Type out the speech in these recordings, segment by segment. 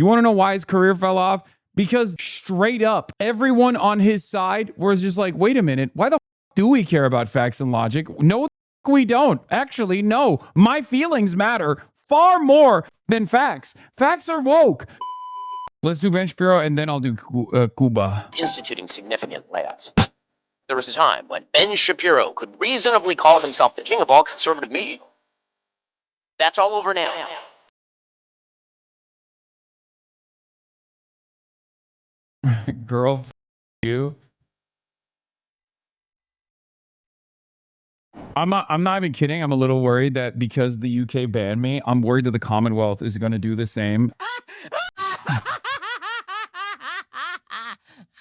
You want to know why his career fell off? Because straight up, everyone on his side was just like, wait a minute, why the do we care about facts and logic? No, we don't. Actually, no. My feelings matter far more than facts. Facts are woke. Let's do Ben Shapiro, and then I'll do Cuba. Instituting significant layoffs. There was a time when Ben Shapiro could reasonably call himself the king of all conservative media. That's all over now. Girl, you. I'm not even kidding. I'm a little worried that because the UK banned me, I'm worried that the Commonwealth is going to do the same.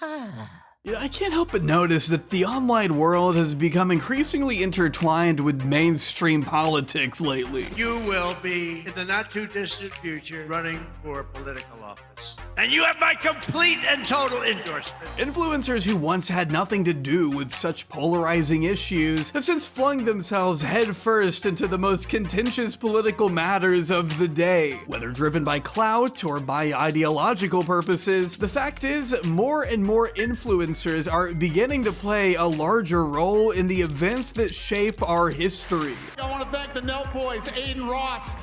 I can't help but notice that the online world has become increasingly intertwined with mainstream politics lately. You will be, in the not-too-distant future, running for political office. And you have my complete and total endorsement. Influencers who once had nothing to do with such polarizing issues have since flung themselves headfirst into the most contentious political matters of the day. Whether driven by clout or by ideological purposes, the fact is, more and more influencers are beginning to play a larger role in the events that shape our history. I want to thank the Nelk Boys, Aiden Ross,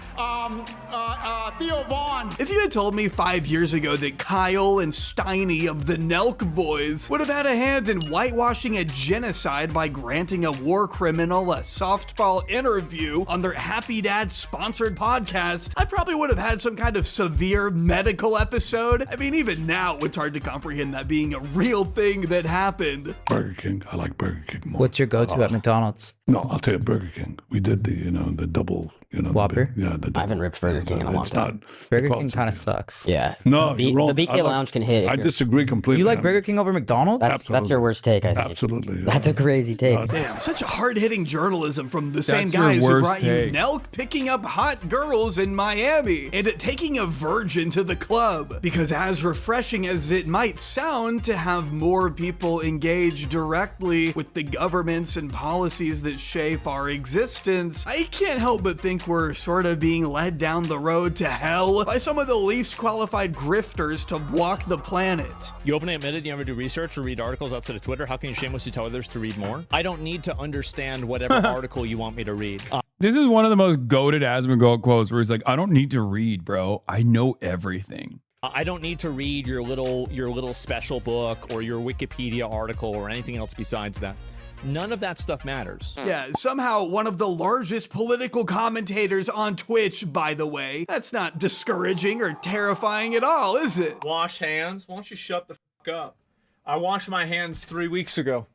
Theo Vaughn. If you had told me 5 years ago that Kyle and Steiny of the Nelk Boys would have had a hand in whitewashing a genocide by granting a war criminal a softball interview on their Happy Dad sponsored podcast, I probably would have had some kind of severe medical episode. I mean, even now it's hard to comprehend that being a real thing that happened. Burger King. I like Burger King more. What's your go-to at McDonald's? No, I'll tell you Burger King. We did the, the double, Whopper? The double. I haven't ripped Burger King in a long time. Burger King kind of sucks. Yeah. No, the you're wrong. BK Lounge can hit. I disagree completely. You like Burger King over McDonald's? That's your worst take, I think. Absolutely. That's a crazy take. Damn, such a hard-hitting journalism from the same That's your guys who worst brought take. you Nelk picking up hot girls in Miami and taking a virgin to the club. Because as refreshing as it might sound to have more people engage directly with the governments and policies that shape our existence, I can't help but think we're sort of being led down the road to hell by some of the least qualified grifters to walk the planet. You openly admitted you never do research or read articles outside of Twitter. How can you shamelessly tell others to read more? I don't need to understand whatever article you want me to read. This is one of the most goated Asmongold quotes where he's like, I don't need to read, bro. I know everything. I don't need to read your little special book or your Wikipedia article or anything else besides that. None of that stuff matters. Yeah, somehow one of the largest political commentators on Twitch, by the way. That's not discouraging or terrifying at all, is it? Wash hands? Why don't you shut the fuck up? I washed my hands 3 weeks ago.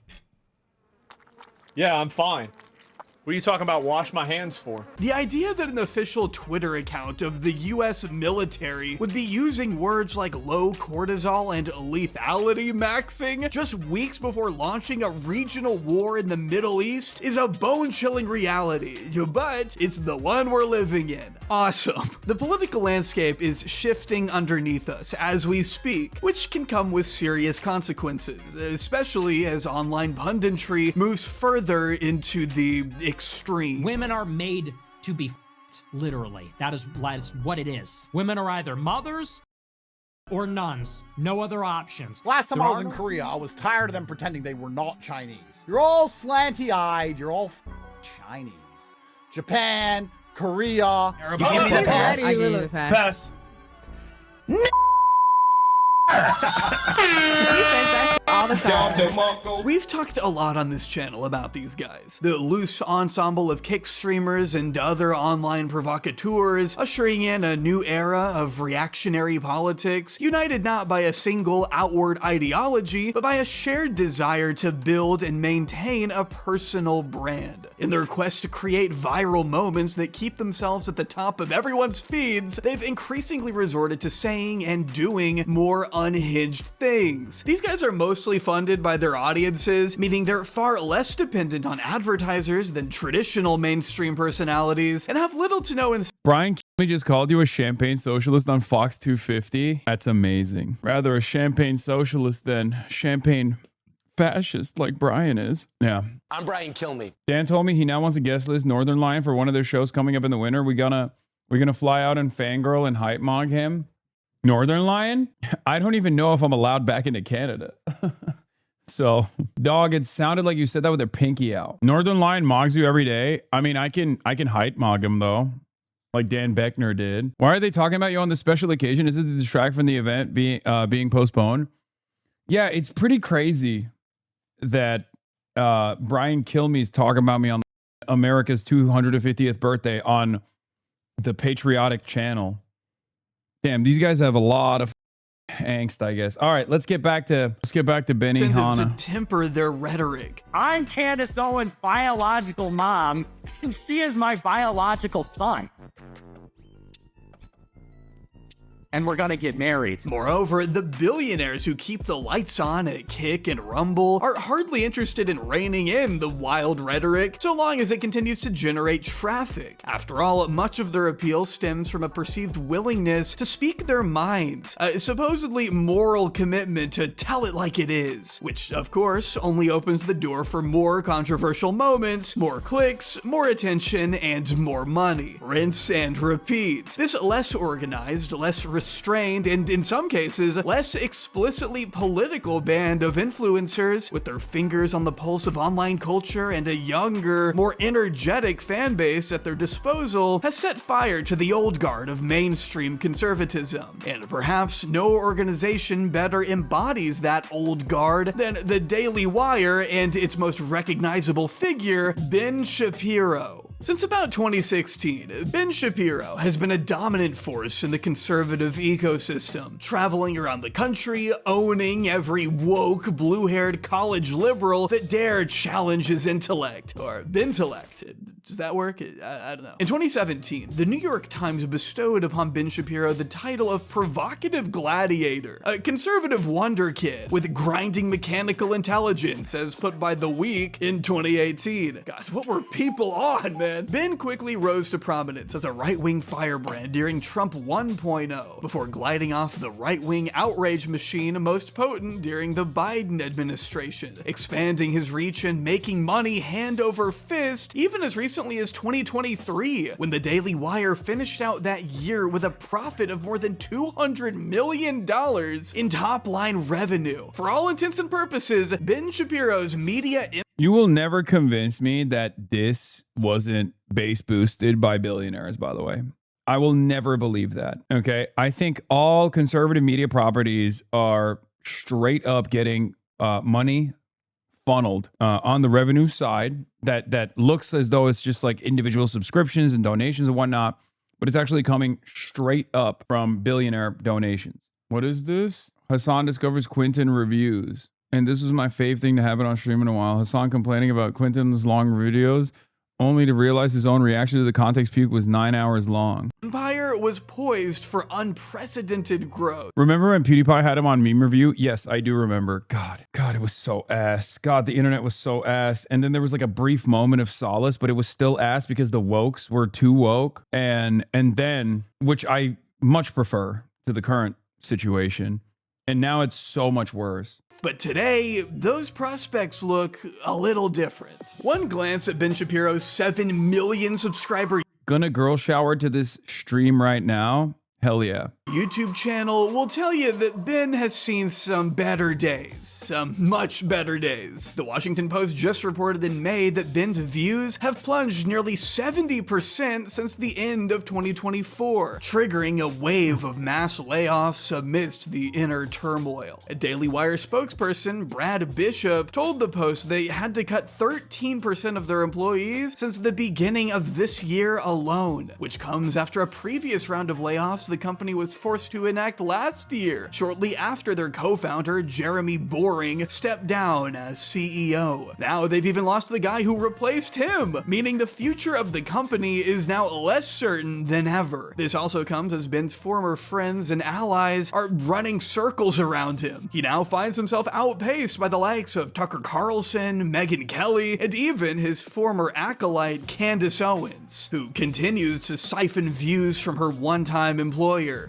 Yeah, I'm fine. What are you talking about wash my hands for? The idea that an official Twitter account of the US military would be using words like low cortisol and lethality maxing just weeks before launching a regional war in the Middle East is a bone-chilling reality, but it's the one we're living in. Awesome. The political landscape is shifting underneath us as we speak, which can come with serious consequences, especially as online punditry moves further into the extreme. Women are made to be f***ed, literally. That is what it is. Women are either mothers or nuns. No other options. Last time I was in Korea, I was tired of them pretending they were not Chinese. You're all slanty-eyed. You're all Chinese. Japan, Korea. Pass. All the time. We've talked a lot on this channel about these guys. The loose ensemble of kick streamers and other online provocateurs ushering in a new era of reactionary politics, united not by a single outward ideology, but by a shared desire to build and maintain a personal brand. In their quest to create viral moments that keep themselves at the top of everyone's feeds, they've increasingly resorted to saying and doing more unhinged things. These guys are mostly funded by their audiences, meaning they're far less dependent on advertisers than traditional mainstream personalities, and have little to no Brian Kelly just called you a champagne socialist on Fox 250. That's amazing. Rather a champagne socialist than champagne fascist like Brian is. Yeah. I'm Brian Kilmeade. Dan told me he now wants a guest list Northern Lion for one of their shows coming up in the winter. We're gonna fly out and fangirl and hype mog him. Northern Lion? I don't even know if I'm allowed back into Canada. So, dog, it sounded like you said that with their pinky out. Northern Lion mogs you every day. I mean, I can height mog him though, like Dan Beckner did. Why are they talking about you on this special occasion? Is it to distract from the event being postponed? Yeah, it's pretty crazy that Brian Kilme's talking about me on America's 250th birthday on the patriotic channel. Damn, these guys have a lot of angst, I guess. All right, let's get back to Benny Hanna. To temper their rhetoric. I'm Candace Owens' biological mom, and she is my biological son. And we're gonna get married. Moreover, the billionaires who keep the lights on at Kick and Rumble are hardly interested in reining in the wild rhetoric so long as it continues to generate traffic. After all, much of their appeal stems from a perceived willingness to speak their minds, a supposedly moral commitment to tell it like it is, which of course only opens the door for more controversial moments, more clicks, more attention, and more money. Rinse and repeat. This less organized, less restrained, and in some cases, less explicitly political band of influencers with their fingers on the pulse of online culture and a younger, more energetic fan base at their disposal has set fire to the old guard of mainstream conservatism. And perhaps no organization better embodies that old guard than the Daily Wire and its most recognizable figure, Ben Shapiro. Since about 2016, Ben Shapiro has been a dominant force in the conservative ecosystem, traveling around the country, owning every woke, blue-haired college liberal that dare challenge his intellect, or bintellect. Does that work? I don't know. In 2017, the New York Times bestowed upon Ben Shapiro the title of Provocative Gladiator, a conservative wonder kid with grinding mechanical intelligence, as put by The Week in 2018. God, what were people on, man? Ben quickly rose to prominence as a right-wing firebrand during Trump 1.0, before gliding off the right-wing outrage machine most potent during the Biden administration, expanding his reach and making money hand over fist even as recently as 2023, when the Daily Wire finished out that year with a profit of more than $200 million in top-line revenue. For all intents and purposes, Ben Shapiro's media... You will never convince me that this wasn't base boosted by billionaires, by the way. I will never believe that, okay? I think all conservative media properties are straight up getting money funneled on the revenue side that looks as though it's just like individual subscriptions and donations and whatnot, but it's actually coming straight up from billionaire donations. What is this? Hasan discovers Quentin reviews. And this was my fave thing to have it on stream in a while. Hasan complaining about Quentin's long videos, only to realize his own reaction to the context puke was 9 hours long. Empire was poised for unprecedented growth. Remember when PewDiePie had him on Meme Review? Yes, I do remember. God, it was so ass. God, the internet was so ass. And then there was like a brief moment of solace, but it was still ass because the wokes were too woke. And then, which I much prefer to the current situation. And now it's so much worse. But today, those prospects look a little different. One glance at Ben Shapiro's 7 million subscriber Gonna girl shower to this stream right now? Hell yeah. YouTube channel will tell you that Ben has seen some better days, some much better days. The Washington Post just reported in May that Ben's views have plunged nearly 70% since the end of 2024, triggering a wave of mass layoffs amidst the inner turmoil. A Daily Wire spokesperson, Brad Bishop, told the Post they had to cut 13% of their employees since the beginning of this year alone, which comes after a previous round of layoffs the company was forced to enact last year, shortly after their co-founder, Jeremy Boring, stepped down as CEO. Now they've even lost the guy who replaced him, meaning the future of the company is now less certain than ever. This also comes as Ben's former friends and allies are running circles around him. He now finds himself outpaced by the likes of Tucker Carlson, Megyn Kelly, and even his former acolyte, Candace Owens, who continues to siphon views from her one-time employer,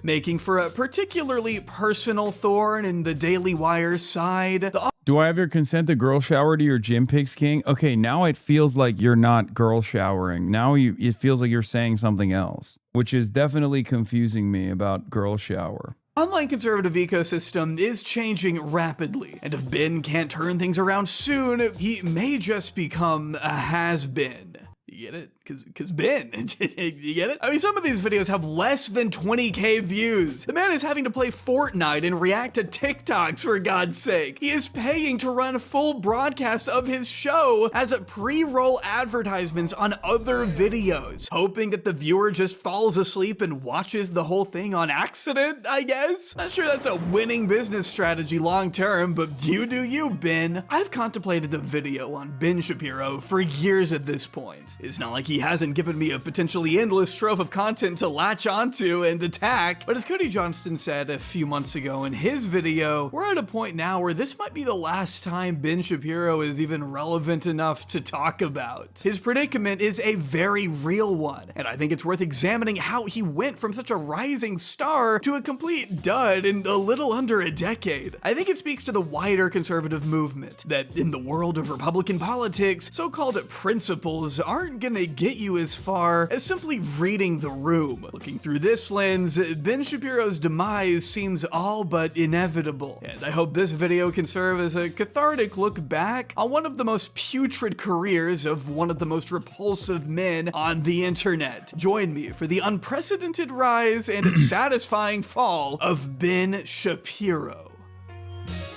making for a particularly personal thorn in the Daily Wire's side. Do I have your consent to girl shower to your gym pics, King? Okay, now it feels like you're not girl showering. Now it feels like you're saying something else, which is definitely confusing me about girl shower. Online conservative ecosystem is changing rapidly, and if Ben can't turn things around soon, he may just become a has-been. You get it? Cause Ben, you get it? I mean, some of these videos have less than 20k views. The man is having to play Fortnite and react to TikToks, for God's sake. He is paying to run full broadcasts of his show as a pre-roll advertisements on other videos, hoping that the viewer just falls asleep and watches the whole thing on accident, I guess? Not sure that's a winning business strategy long term, but you do you, Ben. I've contemplated a video on Ben Shapiro for years at this point. It's not like he hasn't given me a potentially endless trove of content to latch onto and attack, but as Cody Johnston said a few months ago in his video, we're at a point now where this might be the last time Ben Shapiro is even relevant enough to talk about. His predicament is a very real one, and I think it's worth examining how he went from such a rising star to a complete dud in a little under a decade. I think it speaks to the wider conservative movement that in the world of Republican politics, so-called principles aren't gonna get you as far as simply reading the room. Looking through this lens, Ben Shapiro's demise seems all but inevitable, and I hope this video can serve as a cathartic look back on one of the most putrid careers of one of the most repulsive men on the internet. Join me for the unprecedented rise and satisfying fall of Ben Shapiro.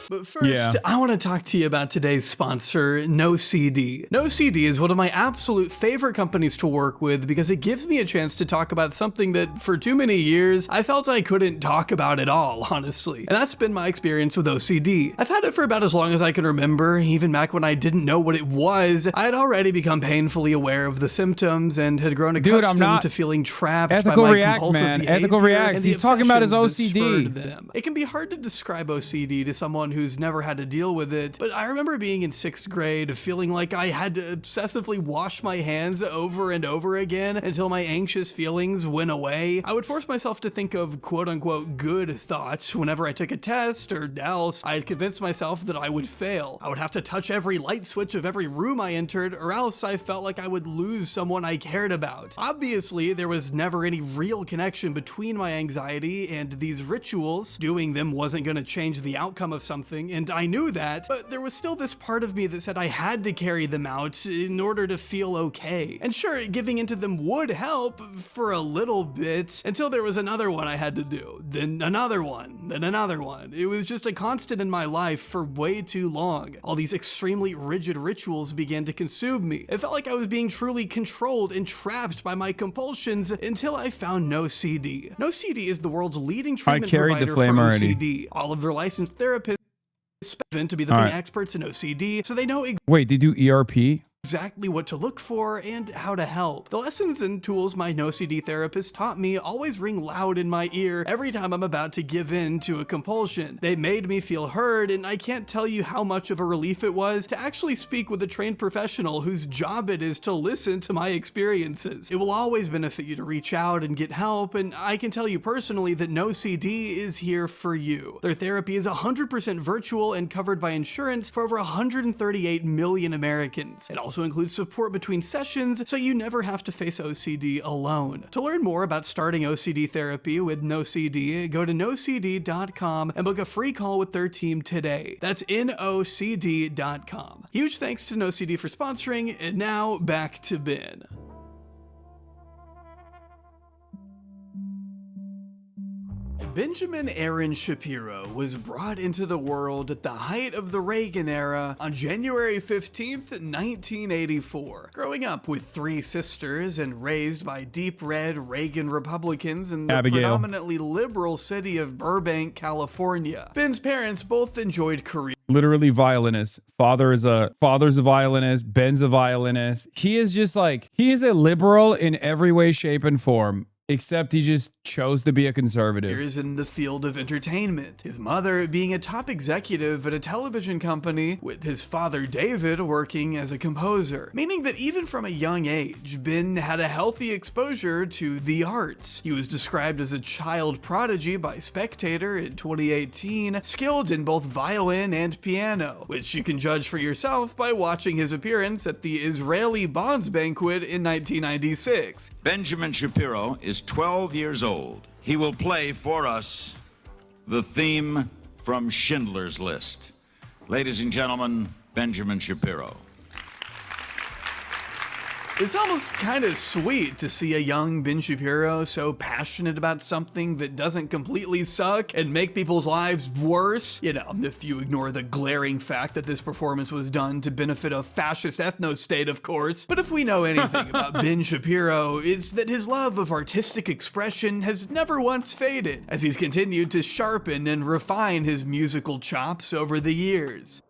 But first, I want to talk to you about today's sponsor, NoCD. NoCD is one of my absolute favorite companies to work with because it gives me a chance to talk about something that for too many years I felt I couldn't talk about at all, honestly. And that's been my experience with OCD. I've had it for about as long as I can remember. Even back when I didn't know what it was, I had already become painfully aware of the symptoms and had grown accustomed to feeling trapped by my compulsive behavior. Ethical reacts. He's talking about his OCD. It can be hard to describe OCD to someone who's never had to deal with it, but I remember being in 6th grade feeling like I had to obsessively wash my hands over and over again until my anxious feelings went away. I would force myself to think of quote-unquote good thoughts whenever I took a test, or else I had convinced myself that I would fail. I would have to touch every light switch of every room I entered, or else I felt like I would lose someone I cared about. Obviously, there was never any real connection between my anxiety and these rituals. Doing them wasn't going to change the outcome of something, and I knew that, but there was still this part of me that said I had to carry them out in order to feel okay. And sure, giving into them would help for a little bit, until there was another one I had to do, then another one, then another one. It was just a constant in my life for way too long. All these extremely rigid rituals began to consume me. It felt like I was being truly controlled and trapped by my compulsions until I found NoCD. NoCD is the world's leading treatment provider for OCD. All of their licensed therapists to be the main experts in OCD, so they know Wait, they do ERP? exactly what to look for and how to help. The lessons and tools my NoCD therapist taught me always ring loud in my ear every time I'm about to give in to a compulsion. They made me feel heard, and I can't tell you how much of a relief it was to actually speak with a trained professional whose job it is to listen to my experiences. It will always benefit you to reach out and get help, and I can tell you personally that NoCD is here for you. Their therapy is 100% virtual and covered by insurance for over 138 million Americans. It also includes support between sessions, so you never have to face OCD alone. To learn more about starting OCD therapy with NoCD, go to nocd.com and book a free call with their team today. That's nocd.com. Huge thanks to NoCD for sponsoring, and now back to Ben. Benjamin Aaron Shapiro was brought into the world at the height of the Reagan era on January 15th, 1984. Growing up with 3 sisters and raised by deep red Reagan Republicans in the predominantly liberal city of Burbank, California, Ben's parents both enjoyed careers. Literally violinist. Father's a violinist. Ben's a violinist. He is just like, he is a liberal in every way, shape, and form. Except he just chose to be a conservative. He's in the field of entertainment, his mother being a top executive at a television company, with his father David working as a composer, meaning that even from a young age, Ben had a healthy exposure to the arts. He was described as a child prodigy by Spectator in 2018, skilled in both violin and piano, which you can judge for yourself by watching his appearance at the Israeli Bonds Banquet in 1996. Benjamin Shapiro is 12 years old. He will play for us the theme from Schindler's List. Ladies and gentlemen, Benjamin Shapiro. It's almost kind of sweet to see a young Ben Shapiro so passionate about something that doesn't completely suck and make people's lives worse. You know, if you ignore the glaring fact that this performance was done to benefit a fascist ethno-state, of course. But if we know anything about Ben Shapiro, it's that his love of artistic expression has never once faded, as he's continued to sharpen and refine his musical chops over the years.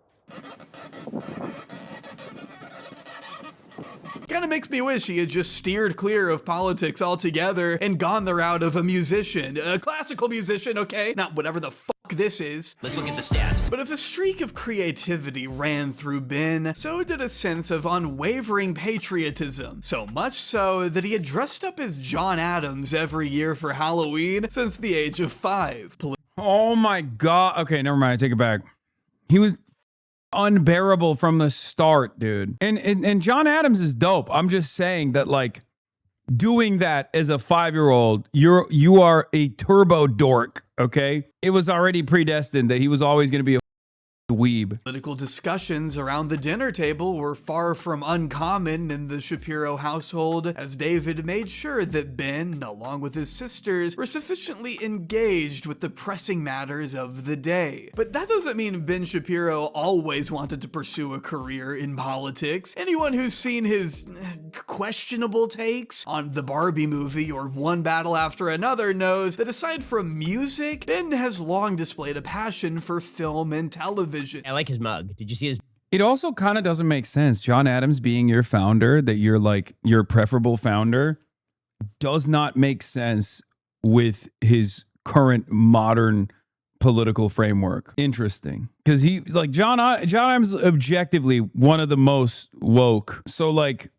Kinda makes me wish he had just steered clear of politics altogether and gone the route of a musician. A classical musician, okay? Not whatever the fuck this is. Let's look at the stats. But if a streak of creativity ran through Ben, so did a sense of unwavering patriotism. So much so that he had dressed up as John Adams every year for Halloween since the age of 5. Oh my God. Okay, never mind. I take it back. He was unbearable from the start, dude. And John Adams is dope. I'm just saying that, like, doing that as a 5-year-old, you are a turbo dork, okay? It was already predestined that he was always going to be a weeb. Political discussions around the dinner table were far from uncommon in the Shapiro household, as David made sure that Ben, along with his sisters, were sufficiently engaged with the pressing matters of the day. But that doesn't mean Ben Shapiro always wanted to pursue a career in politics. Anyone who's seen his questionable takes on the Barbie movie or One Battle After Another knows that aside from music, Ben has long displayed a passion for film and television. I like his mug. Did you see his? It also kind of doesn't make sense. John Adams being your founder, that you're like your preferable founder, does not make sense with his current modern political framework. Interesting. Because he, like, John Adams is objectively one of the most woke. So, like,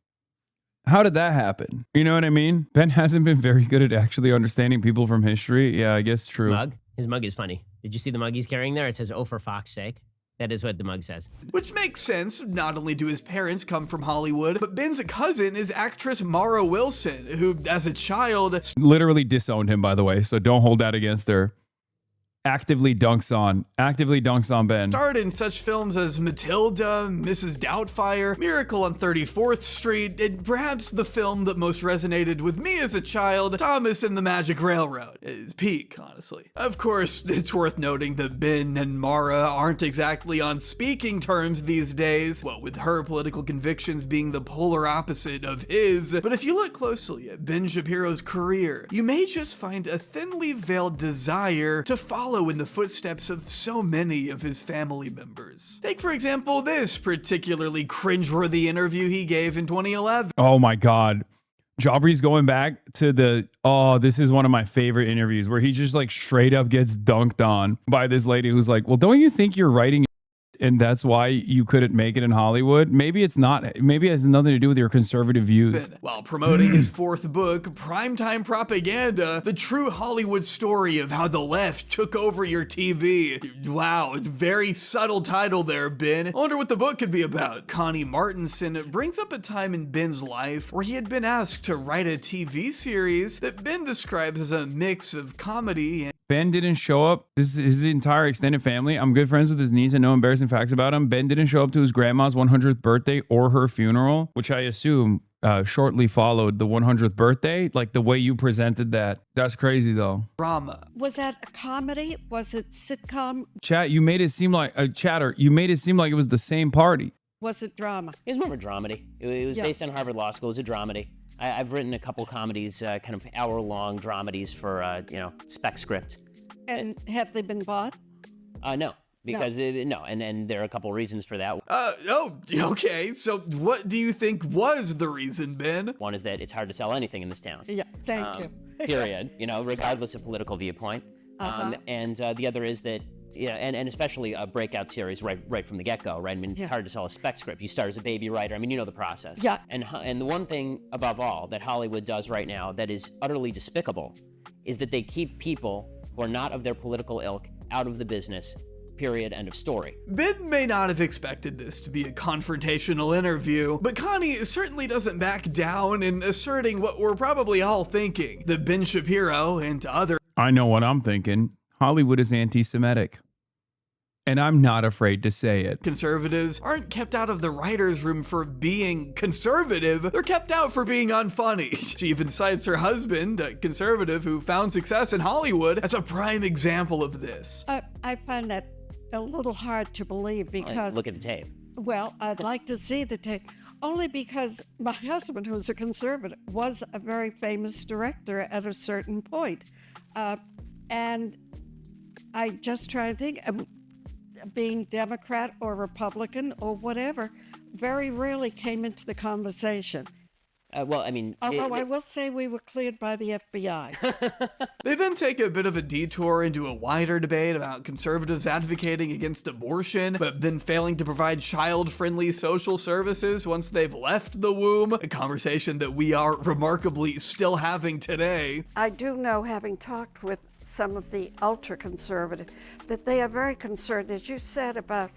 how did that happen? You know what I mean? Ben hasn't been very good at actually understanding people from history. Yeah, I guess true. Mug? His mug is funny. Did you see the mug he's carrying there? It says, "Oh, for fuck's sake." That is what the mug says. Which makes sense. Not only do his parents come from Hollywood, but Ben's cousin is actress Mara Wilson, who, as a child, literally disowned him, by the way, so don't hold that against her. Actively dunks on Ben. starred in such films as Matilda, Mrs. Doubtfire, Miracle on 34th Street, and perhaps the film that most resonated with me as a child, Thomas and the Magic Railroad. It's peak, honestly. Of course, it's worth noting that Ben and Mara aren't exactly on speaking terms these days, what with her political convictions being the polar opposite of his. But if you look closely at Ben Shapiro's career, you may just find a thinly veiled desire to follow in the footsteps of so many of his family members. Take, for example, this particularly cringeworthy interview he gave in 2011. Oh my God. Jaubrey's going back to this is one of my favorite interviews where he just like straight up gets dunked on by this lady who's like, well, don't you think you're writing and that's why you couldn't make it in Hollywood? Maybe it's not. Maybe it has nothing to do with your conservative views. While promoting his fourth book, Primetime Propaganda, the true Hollywood story of how the left took over your TV. Wow, very subtle title there, Ben. I wonder what the book could be about. Connie Martinson brings up a time in Ben's life where he had been asked to write a TV series that Ben describes as a mix of comedy and Ben didn't show up. This is his entire extended family. I'm good friends with his niece and know embarrassing facts about him. Ben didn't show up to his grandma's 100th birthday or her funeral, which I assume shortly followed the 100th birthday, like the way you presented that. That's crazy, though. Drama. Was that a comedy? Was it sitcom? Chat, you made it seem like you made it seam like it was the same party. Was it drama? It was more of a dramedy. It was based on Harvard Law School. It was a dramedy. I've written a couple comedies, kind of hour-long dramedies for, spec script. And have they been bought? No. Because no, and there are a couple reasons for that. Okay. So what do you think was the reason, Ben? One is that it's hard to sell anything in this town. Yeah, thank you. Period. Regardless of political viewpoint. And the other is that, and especially a breakout series right from the get-go, right? I mean, it's hard to sell a spec script. You start as a baby writer. I mean, you know the process. Yeah. And the one thing above all that Hollywood does right now that is utterly despicable is that they keep people who are not of their political ilk out of the business. Period. End of story. Ben may not have expected this to be a confrontational interview, but Connie certainly doesn't back down in asserting what we're probably all thinking, that Ben Shapiro and other... I know what I'm thinking. Hollywood is anti-Semitic. And I'm not afraid to say it. Conservatives aren't kept out of the writer's room for being conservative, they're kept out for being unfunny. She even cites her husband, a conservative who found success in Hollywood, as a prime example of this. I find that a little hard to believe because... Look at the tape. Well, I'd like to see the tape, only because my husband, who's a conservative, was a very famous director at a certain point. And I just try to think... being Democrat or Republican or whatever, very rarely came into the conversation. Well, I mean... Although I will say we were cleared by the FBI. They then take a bit of a detour into a wider debate about conservatives advocating against abortion, but then failing to provide child-friendly social services once they've left the womb, a conversation that we are remarkably still having today. I do know, having talked with some of the ultra-conservative, that they are very concerned, as you said, about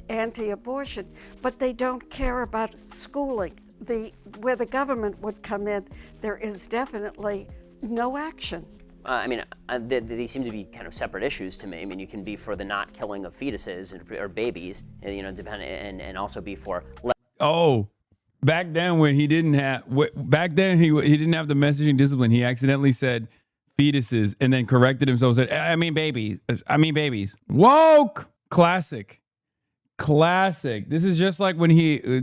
anti-abortion, but they don't care about schooling. Where the government would come in, there is definitely no action. I mean, they seem to be kind of separate issues to me. I mean, you can be for the not killing of fetuses or babies, you know, and also be for... Oh, back then when he didn't have... Back then he didn't have the messaging discipline. He accidentally said fetuses and then corrected himself, said, I mean babies. Woke! Classic. This is just like when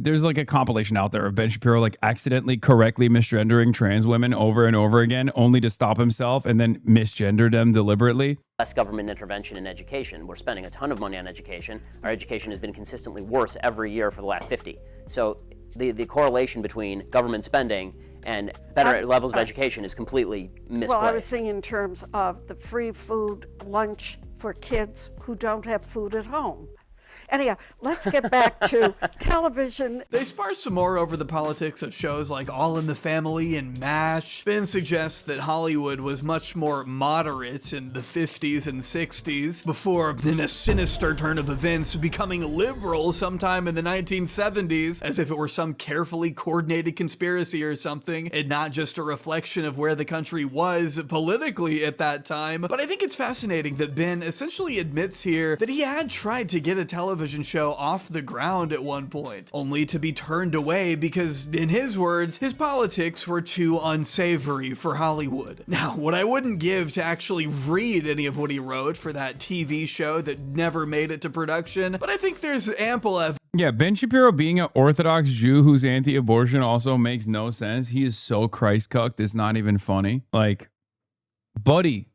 there's like a compilation out there of Ben Shapiro like accidentally correctly misgendering trans women over and over again, only to stop himself and then misgender them deliberately. Less government intervention in education. We're spending a ton of money on education. Our education has been consistently worse every year for the last 50. So the correlation between government spending and better levels of education is completely misplaced. Well, I was thinking in terms of the free food lunch for kids who don't have food at home. Anyhow, let's get back to television. They spar some more over the politics of shows like All in the Family and MASH. Ben suggests that Hollywood was much more moderate in the 50s and 60s, before, in a sinister turn of events, becoming liberal sometime in the 1970s, as if it were some carefully coordinated conspiracy or something, and not just a reflection of where the country was politically at that time. But I think it's fascinating that Ben essentially admits here that he had tried to get a television show off the ground at one point, only to be turned away because, in his words, his politics were too unsavory for Hollywood. Now, what I wouldn't give to actually read any of what he wrote for that TV show that never made it to production, but I think there's ample evidence. Yeah, Ben Shapiro being an Orthodox Jew who's anti-abortion also makes no sense. He is so Christ-cucked, it's not even funny. Like, buddy,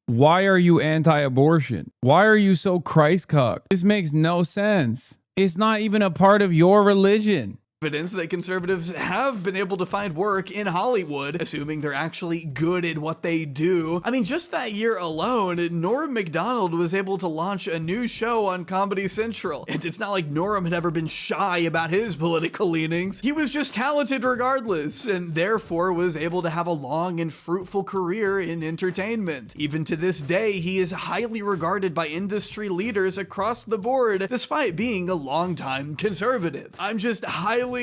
why are you anti-abortion? Why are you so Christ-cucked? This makes no sense. It's not even a part of your religion. Evidence that conservatives have been able to find work in Hollywood, assuming they're actually good at what they do. I mean, just that year alone, Norm Macdonald was able to launch a new show on Comedy Central. And it's not like Norm had ever been shy about his political leanings. He was just talented regardless, and therefore was able to have a long and fruitful career in entertainment. Even to this day, he is highly regarded by industry leaders across the board, despite being a longtime conservative. I'm just highly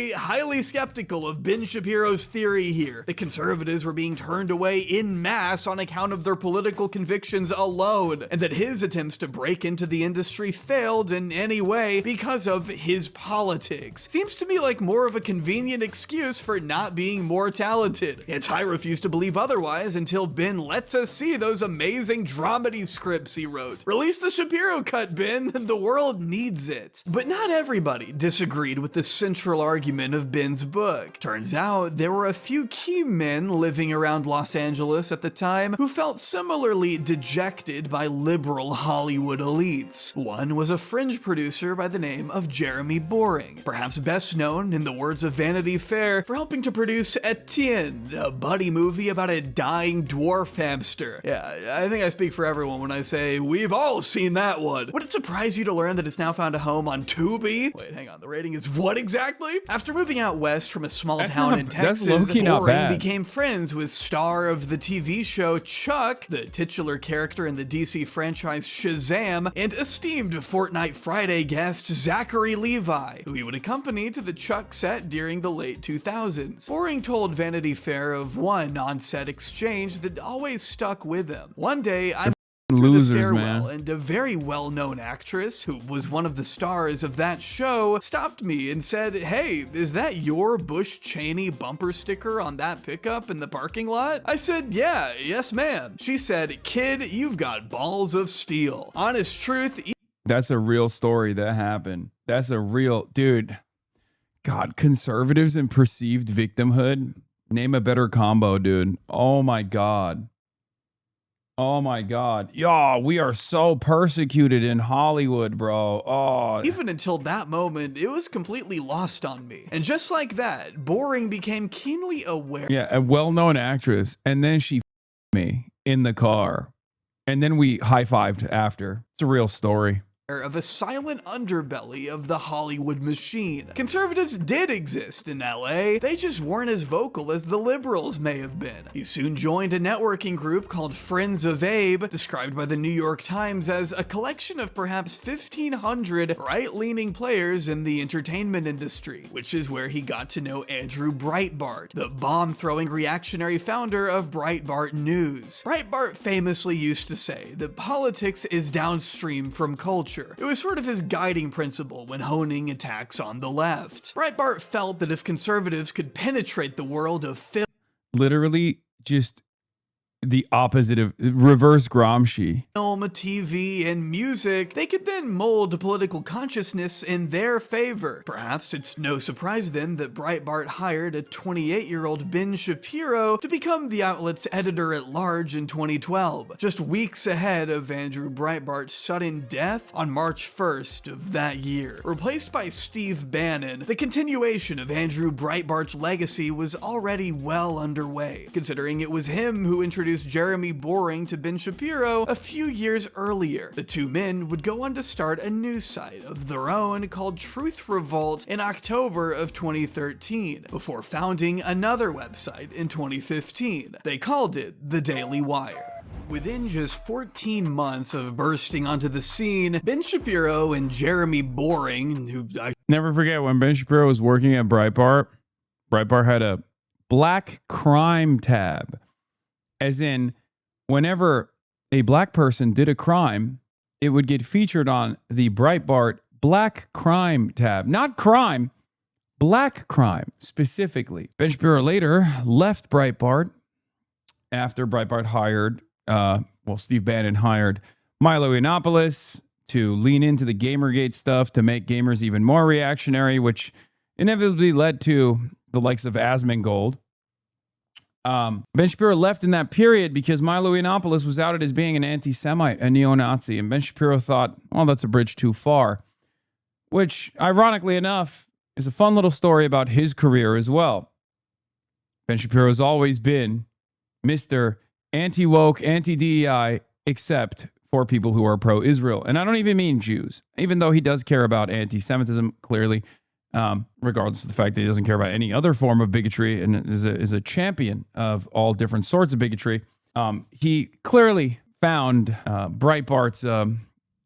skeptical of Ben Shapiro's theory here. The conservatives were being turned away in mass on account of their political convictions alone, and that his attempts to break into the industry failed in any way because of his politics. Seems to me like more of a convenient excuse for not being more talented. Yet I refuse to believe otherwise until Ben lets us see those amazing dramedy scripts he wrote. Release the Shapiro cut, Ben. The world needs it. But not everybody disagreed with the central argument of Ben's book. Turns out there were a few key men living around Los Angeles at the time who felt similarly dejected by liberal Hollywood elites. One was a fringe producer by the name of Jeremy Boring, perhaps best known, in the words of Vanity Fair, for helping to produce Etienne, a buddy movie about a dying dwarf hamster. Yeah, I think I speak for everyone when I say we've all seen that one. Would it surprise you to learn that it's now found a home on Tubi? Wait, hang on, the rating is what exactly? After moving out west from a small town in Texas, Boring became friends with star of the TV show Chuck, the titular character in the DC franchise Shazam, and esteemed Fortnite Friday guest Zachary Levi, who he would accompany to the Chuck set during the late 2000s. Boring told Vanity Fair of one on-set exchange that always stuck with him. One day, losers, stairwell, man. and a very well-known actress who was one of the stars of that show stopped me and said, "Hey, is that your Bush Cheney bumper sticker on that pickup in the parking lot?" I said, "Yeah, yes ma'am." She said, "Kid, you've got balls of steel." Honest truth. That's a real story that happened. That's a real dude. God, conservatives and perceived victimhood. Name a better combo, dude. Oh my God. Oh my God. Yo, we are so persecuted in Hollywood, bro. Oh. Even until that moment, it was completely lost on me. And just like that, Boring became keenly aware. Yeah, a well-known actress. And then she me in the car. And then we high-fived after. It's a real story. Of a silent underbelly of the Hollywood machine. Conservatives did exist in LA, they just weren't as vocal as the liberals may have been. He soon joined a networking group called Friends of Abe, described by the New York Times as a collection of perhaps 1,500 right-leaning players in the entertainment industry, which is where he got to know Andrew Breitbart, the bomb-throwing reactionary founder of Breitbart News. Breitbart famously used to say that politics is downstream from culture. It was sort of his guiding principle when honing attacks on the left. Breitbart felt that if conservatives could penetrate the world of film, literally just the opposite of reverse Gramsci. TV, and music, they could then mold political consciousness in their favor. Perhaps it's no surprise then that Breitbart hired a 28-year-old Ben Shapiro to become the outlet's editor-at-large in 2012, just weeks ahead of Andrew Breitbart's sudden death on March 1st of that year. Replaced by Steve Bannon, the continuation of Andrew Breitbart's legacy was already well underway, considering it was him who introduced Jeremy Boring to Ben Shapiro a few years earlier. The two men would go on to start a news site of their own called Truth Revolt in October of 2013, before founding another website in 2015. They called it The Daily Wire. Within just 14 months of bursting onto the scene, Ben Shapiro and Jeremy Boring, who I never forget when Ben Shapiro was working at Breitbart, Breitbart had a black crime tab. As in, whenever a black person did a crime, it would get featured on the Breitbart Black Crime tab. Not crime, black crime specifically. Ben Shapiro later left Breitbart after Breitbart hired, Steve Bannon hired Milo Yiannopoulos to lean into the Gamergate stuff to make gamers even more reactionary, which inevitably led to the likes of Asmongold. Ben Shapiro left in that period because Milo Yiannopoulos was outed as being an anti-Semite, a neo-Nazi, and Ben Shapiro thought, well, that's a bridge too far, which, ironically enough, is a fun little story about his career as well. Ben Shapiro has always been Mr. Anti-woke, anti-DEI, except for people who are pro-Israel. And I don't even mean Jews, even though he does care about anti-Semitism, clearly. Regardless of the fact that he doesn't care about any other form of bigotry and is a champion of all different sorts of bigotry. He clearly found Breitbart's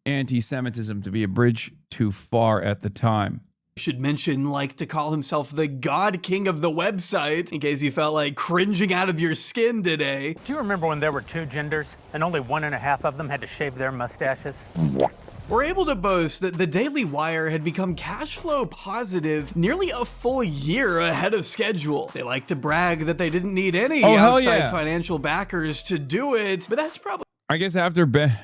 anti-Semitism to be a bridge too far at the time. Should mention like to call himself the God King of the website, in case you felt like cringing out of your skin today. Do you remember when there were two genders and only 1.5 of them had to shave their mustaches? We're able to boast that the Daily Wire had become cash flow positive nearly a full year ahead of schedule. They like to brag that they didn't need any outside financial backers to do it, but that's probably... I guess after Ben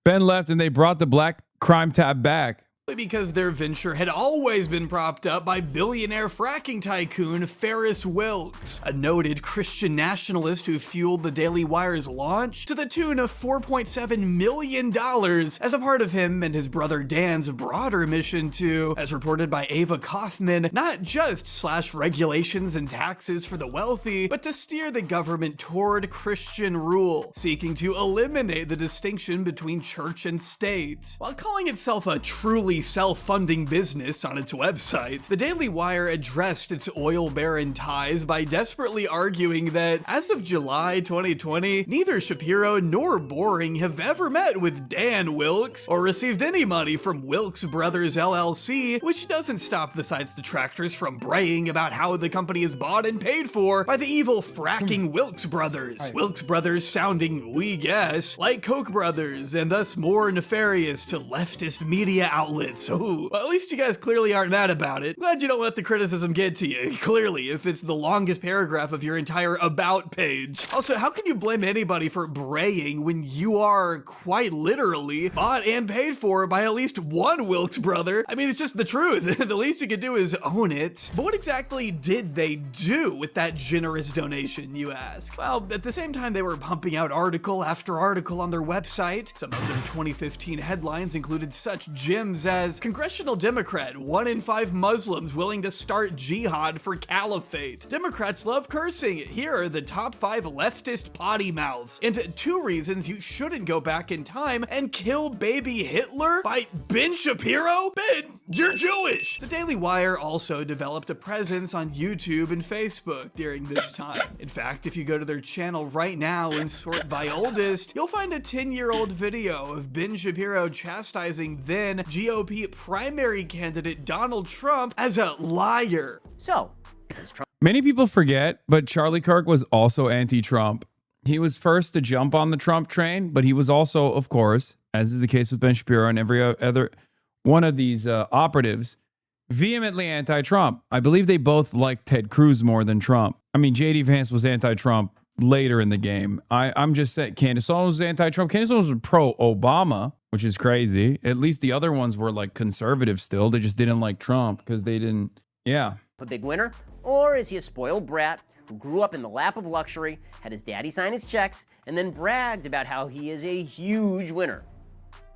left and they brought the black crime tab back. Because their venture had always been propped up by billionaire fracking tycoon Ferris Wilkes, a noted Christian nationalist who fueled the Daily Wire's launch to the tune of $4.7 million as a part of him and his brother Dan's broader mission to, as reported by Ava Kaufman, not just slash regulations and taxes for the wealthy, but to steer the government toward Christian rule, seeking to eliminate the distinction between church and state. While calling itself a truly fully self-funding business on its website, the Daily Wire addressed its oil baron ties by desperately arguing that as of July 2020, neither Shapiro nor Boring have ever met with Dan Wilkes or received any money from Wilkes Brothers LLC, which doesn't stop the site's detractors from braying about how the company is bought and paid for by the evil fracking Wilkes Brothers. Wilkes Brothers sounding, we guess, like Koch brothers, and thus more nefarious to leftist media outlets. Ooh, well, at least you guys clearly aren't mad about it. Glad you don't let the criticism get to you. Clearly, if it's the longest paragraph of your entire about page. Also, how can you blame anybody for braying when you are quite literally bought and paid for by at least one Wilkes brother? I mean, it's just the truth. The least you could do is own it. But what exactly did they do with that generous donation, you ask? Well, at the same time, they were pumping out article after article on their website. Some of their 2015 headlines included such gems as Congressional Democrat, 1 in 5 Muslims willing to start jihad for caliphate. Democrats love cursing. Here are the top 5 leftist potty mouths. And 2 reasons you shouldn't go back in time and kill baby Hitler by Ben Shapiro? Ben, you're Jewish! The Daily Wire also developed a presence on YouTube and Facebook during this time. In fact, if you go to their channel right now and sort by oldest, you'll find a 10-year-old video of Ben Shapiro chastising then GOP primary candidate Donald Trump as a liar. So, is Trump Many people forget, but Charlie Kirk was also anti-Trump. He was first to jump on the Trump train, but he was also, of course, as is the case with Ben Shapiro and every other one of these operatives, vehemently anti-Trump. I believe they both liked Ted Cruz more than Trump. I mean, J.D. Vance was anti-Trump later in the game. I'm just saying, Candace Owens was anti-Trump. Candace Owens was pro-Obama, which is crazy. At least the other ones were like conservative still. They just didn't like Trump because they didn't, a big winner? Or is he a spoiled brat who grew up in the lap of luxury, had his daddy sign his checks, and then bragged about how he is a huge winner?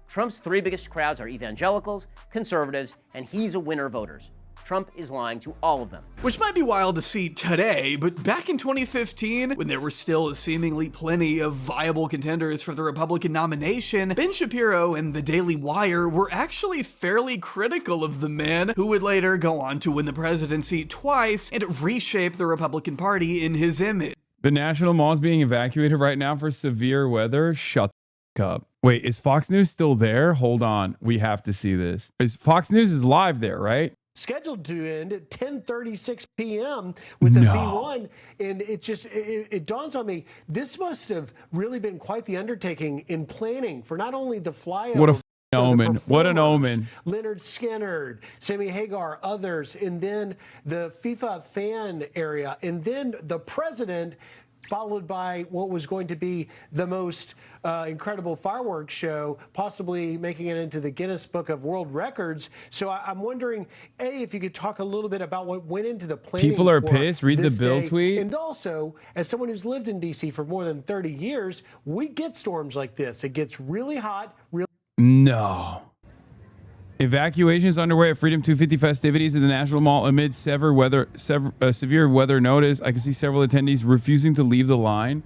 Trump's 3 biggest crowds are evangelicals, conservatives, and he's a winner voters. Trump is lying to all of them. Which might be wild to see today, but back in 2015, when there were still seemingly plenty of viable contenders for the Republican nomination, Ben Shapiro and the Daily Wire were actually fairly critical of the man who would later go on to win the presidency twice and reshape the Republican Party in his image. The National Mall is being evacuated right now for severe weather. Shut the f up. Wait, is Fox News still there? Hold on. We have to see this. Fox News is live there, right? Scheduled to end at 10:36 p.m. with a B1, and it dawns on me, this must have really been quite the undertaking in planning for not only the flyover. What a omen. What an omen. Leonard Skinnard, Sammy Hagar, others, and then the FIFA fan area, and then the president, followed by what was going to be the most incredible fireworks show, possibly making it into the Guinness Book of World Records. So I'm wondering, A, if you could talk a little bit about what went into the planning. People are for pissed. Read the this Bill day. tweet. And also, as someone who's lived in D.C. for more than 30 years, we get storms like this. It gets really hot, No. Evacuation is underway at Freedom 250 festivities in the National Mall amid severe weather notice. I can see several attendees refusing to leave the line.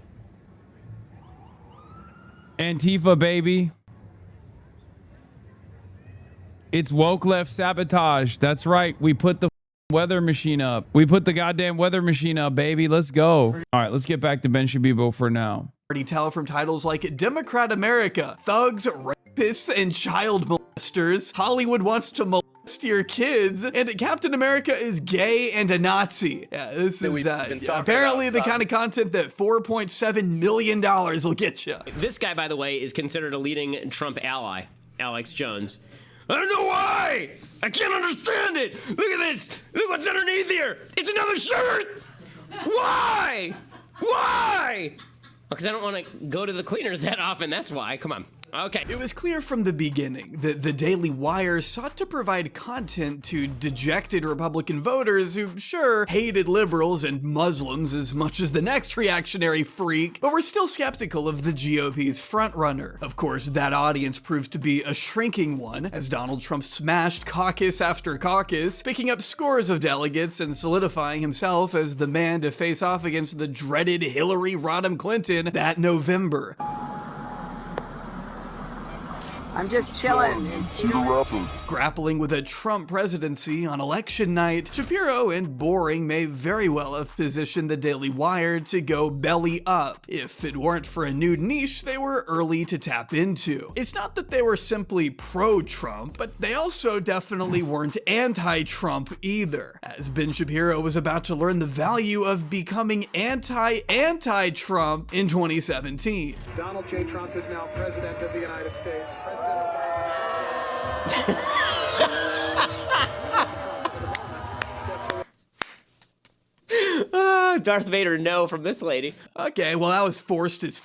Antifa, baby. It's woke left sabotage. That's right. We put the weather machine up. We put the goddamn weather machine up, baby. Let's go. All right, let's get back to Ben Shapiro for now. Already tell from titles like Democrat America, Thugs, Rapists, and Child Molesters, Hollywood Wants to Molest Your Kids, and Captain America is gay and a Nazi. Yeah, this is apparently the kind of content that $4.7 million will get you. This guy, by the way, is considered a leading Trump ally, Alex Jones. I don't know why! I can't understand it! Look at this! Look what's underneath here! It's another shirt! Why? Why? Because I don't want to go to the cleaners that often, that's why. Come on. Okay. It was clear from the beginning that the Daily Wire sought to provide content to dejected Republican voters who, sure, hated liberals and Muslims as much as the next reactionary freak, but were still skeptical of the GOP's frontrunner. Of course, that audience proved to be a shrinking one, as Donald Trump smashed caucus after caucus, picking up scores of delegates and solidifying himself as the man to face off against the dreaded Hillary Rodham Clinton that November. I'm just chilling. Grappling with a Trump presidency on election night, Shapiro and Boring may very well have positioned the Daily Wire to go belly up if it weren't for a new niche they were early to tap into. It's not that they were simply pro-Trump, but they also definitely weren't anti-Trump either, as Ben Shapiro was about to learn the value of becoming anti-Trump in 2017. Donald J. Trump is now president of the United States. Darth Vader, no, from this lady. Okay, well, that was forced as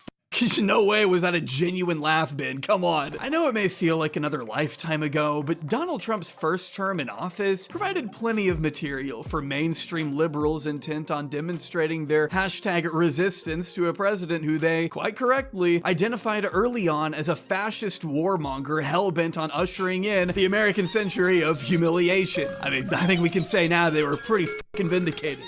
no way was that a genuine laugh, Ben. Come on. I know it may feel like another lifetime ago, but Donald Trump's first term in office provided plenty of material for mainstream liberals intent on demonstrating their hashtag resistance to a president who they, quite correctly, identified early on as a fascist warmonger hell-bent on ushering in the American century of humiliation. I mean, I think we can say now they were pretty fucking vindicated.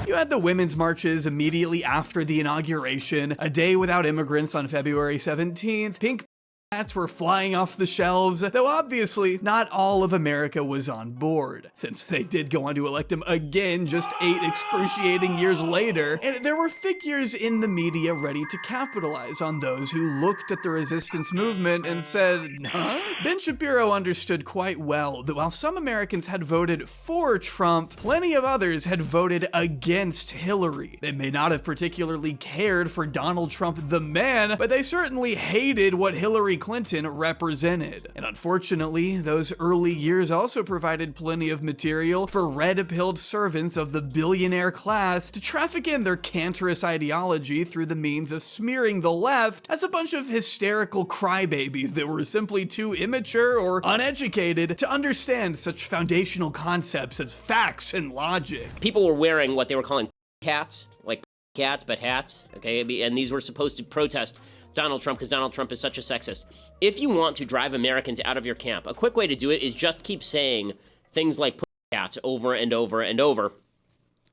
You had the women's marches immediately after the inauguration, a day without immigrants on February 17th, pink hats were flying off the shelves, though obviously not all of America was on board, since they did go on to elect him again just 8 excruciating years later, and there were figures in the media ready to capitalize on those who looked at the resistance movement and said, huh? Ben Shapiro understood quite well that while some Americans had voted for Trump, plenty of others had voted against Hillary. They may not have particularly cared for Donald Trump the man, but they certainly hated what Hillary Clinton represented. And unfortunately, those early years also provided plenty of material for red-pilled servants of the billionaire class to traffic in their cancerous ideology through the means of smearing the left as a bunch of hysterical crybabies that were simply too immature or uneducated to understand such foundational concepts as facts and logic. People were wearing what they were calling hats, like cats, but hats, okay? And these were supposed to protest Donald Trump because Donald Trump is such a sexist. If you want to drive Americans out of your camp, a quick way to do it is just keep saying things like cats over and over and over,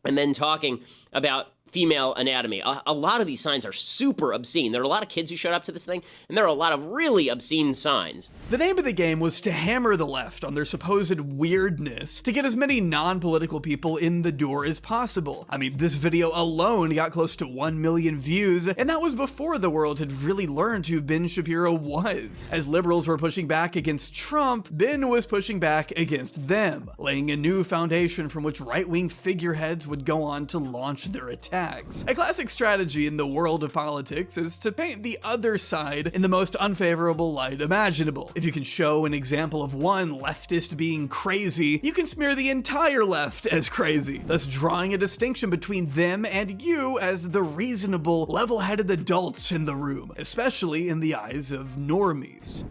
and then talking about female anatomy. A lot of these signs are super obscene. There are a lot of kids who showed up to this thing, and there are a lot of really obscene signs. The name of the game was to hammer the left on their supposed weirdness to get as many non-political people in the door as possible. I mean, this video alone got close to 1 million views, and that was before the world had really learned who Ben Shapiro was. As liberals were pushing back against Trump, Ben was pushing back against them, laying a new foundation from which right-wing figureheads would go on to launch their attacks. A classic strategy in the world of politics is to paint the other side in the most unfavorable light imaginable. If you can show an example of one leftist being crazy, you can smear the entire left as crazy, thus drawing a distinction between them and you as the reasonable, level-headed adults in the room, especially in the eyes of normies.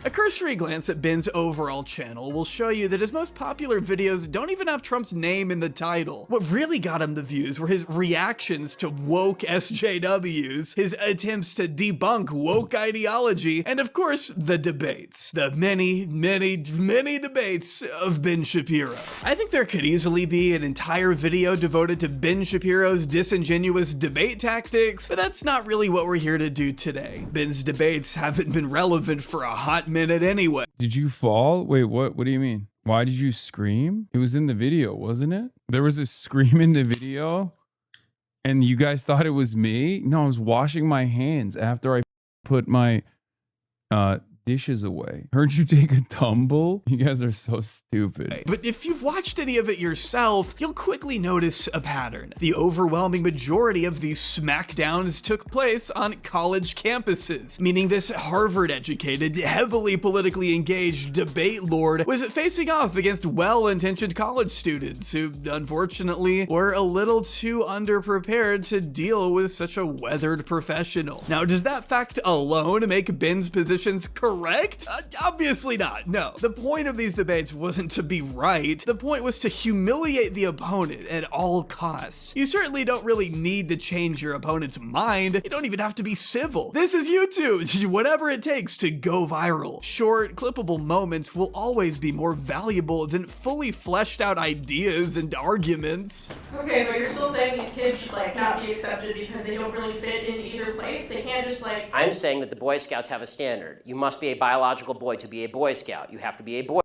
A cursory glance at Ben's overall channel will show you that his most popular videos don't even have Trump's name in the title. What really got him the views were his reactions to woke SJWs, his attempts to debunk woke ideology, and of course, the debates. The many, many, many debates of Ben Shapiro. I think there could easily be an entire video devoted to Ben Shapiro's disingenuous debate tactics, but that's not really what we're here to do today. Ben's debates haven't been relevant for a hot minute anyway. Did you fall? Wait, what do you mean? Why did you scream? It was in the video, wasn't it? There was a scream in the video and you guys thought it was me? No, I was washing my hands after I put my dishes away. Heard you take a tumble? You guys are so stupid. But if you've watched any of it yourself, you'll quickly notice a pattern. The overwhelming majority of these smackdowns took place on college campuses, meaning this Harvard-educated, heavily politically engaged debate lord was facing off against well-intentioned college students who, unfortunately, were a little too underprepared to deal with such a weathered professional. Now, does that fact alone make Ben's positions correct correct? Obviously not. No. The point of these debates wasn't to be right. The point was to humiliate the opponent at all costs. You certainly don't really need to change your opponent's mind. You don't even have to be civil. This is YouTube. Whatever it takes to go viral. Short, clippable moments will always be more valuable than fully fleshed out ideas and arguments. Okay, but you're still saying these kids should like not be accepted because they don't really fit in either place. They can't just like. I'm saying that the Boy Scouts have a standard. You must be a biological boy to be a Boy Scout. You have to be a boy.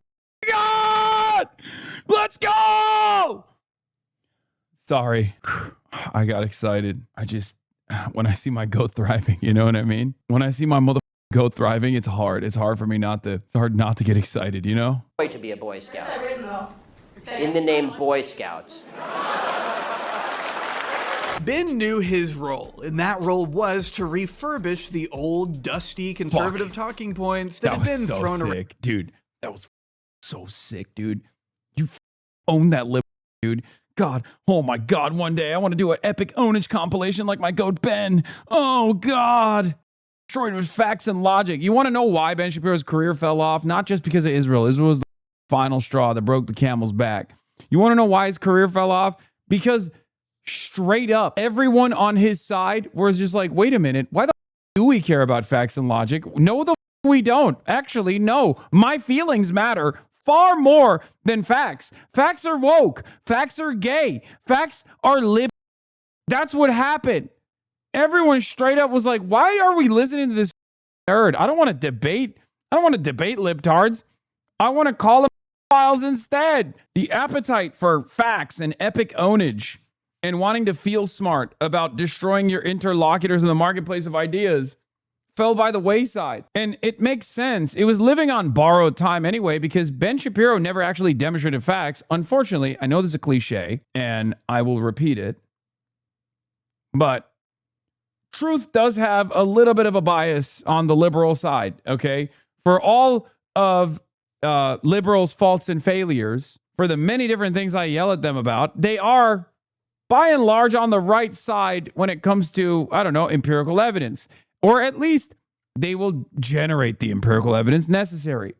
God! Let's go! Sorry. I got excited. When I see my goat thriving, you know what I mean? When I see my mother goat thriving, it's hard. It's hard for me not to get excited, you know? To be a Boy Scout. Where's that written though? In the name Boy Scouts. Ben knew his role, and that role was to refurbish the old, dusty, conservative talking points that had been so thrown around. sick, dude. That was so sick, dude. You own that lip, dude. God, oh my God, one day I want to do an epic ownage compilation like my goat Ben. Oh God. Destroyed with facts and logic. You want to know why Ben Shapiro's career fell off? Not just because of Israel. Israel was the final straw that broke the camel's back. You want to know why his career fell off? Because straight up, everyone on his side was just like, wait a minute, why the do we care about facts and logic? No, we don't. Actually, no. My feelings matter far more than facts. Facts are woke. Facts are gay. Facts are lib. That's what happened. Everyone straight up was like, why are we listening to this nerd? I don't want to debate. I don't want to debate libtards. I want to call them files instead. The appetite for facts and epic ownage and wanting to feel smart about destroying your interlocutors in the marketplace of ideas fell by the wayside. And it makes sense. It was living on borrowed time anyway, because Ben Shapiro never actually demonstrated facts. Unfortunately, I know this is a cliche, and I will repeat it, but truth does have a little bit of a bias on the liberal side, okay? For all of liberals' faults and failures, for the many different things I yell at them about, they are by and large on the right side when it comes to, I don't know, empirical evidence. Or at least they will generate the empirical evidence necessary.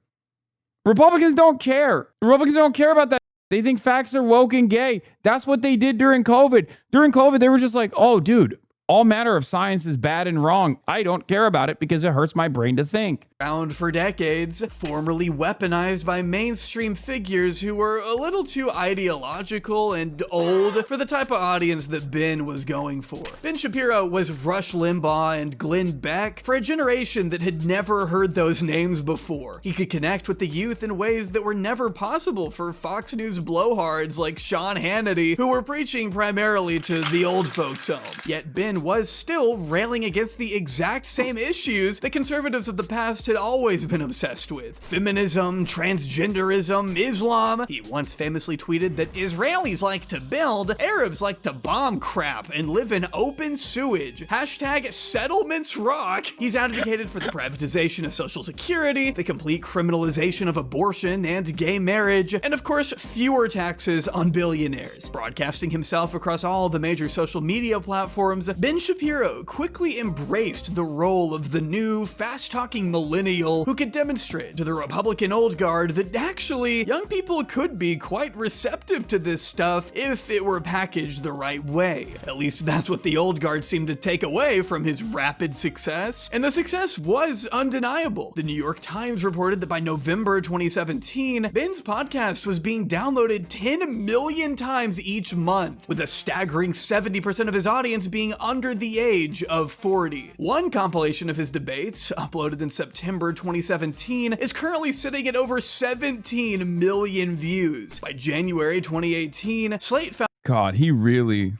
Republicans don't care. Republicans don't care about that. They think facts are woke and gay. That's what they did during COVID. During COVID, they were just like, oh, dude, all matter of science is bad and wrong. I don't care about it because it hurts my brain to think. Around for decades, formerly weaponized by mainstream figures who were a little too ideological and old for the type of audience that Ben was going for. Ben Shapiro was Rush Limbaugh and Glenn Beck for a generation that had never heard those names before. He could connect with the youth in ways that were never possible for Fox News blowhards like Sean Hannity, who were preaching primarily to the old folks home. Yet Ben was still railing against the exact same issues that conservatives of the past had always been obsessed with. Feminism, transgenderism, Islam. He once famously tweeted that Israelis like to build, Arabs like to bomb crap and live in open sewage. Hashtag settlements rock. He's advocated for the privatization of Social Security, the complete criminalization of abortion and gay marriage, and of course, fewer taxes on billionaires. Broadcasting himself across all the major social media platforms, Ben Shapiro quickly embraced the role of the new, fast-talking millennial who could demonstrate to the Republican old guard that actually young people could be quite receptive to this stuff if it were packaged the right way. At least that's what the old guard seemed to take away from his rapid success. And the success was undeniable. The New York Times reported that by November 2017, Ben's podcast was being downloaded 10 million times each month, with a staggering 70% of his audience being under the age of 40. One compilation of his debates, uploaded in September 2017, is currently sitting at over 17 million views. By January 2018, Slate found God, he really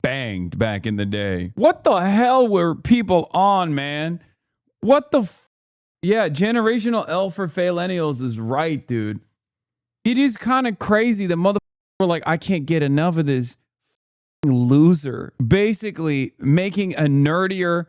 banged back in the day. What the hell were people on, man? What the yeah, generational L for faillennials is right, dude. It is kind of crazy that motherfuckers were like, I can't get enough of this loser. Basically making a nerdier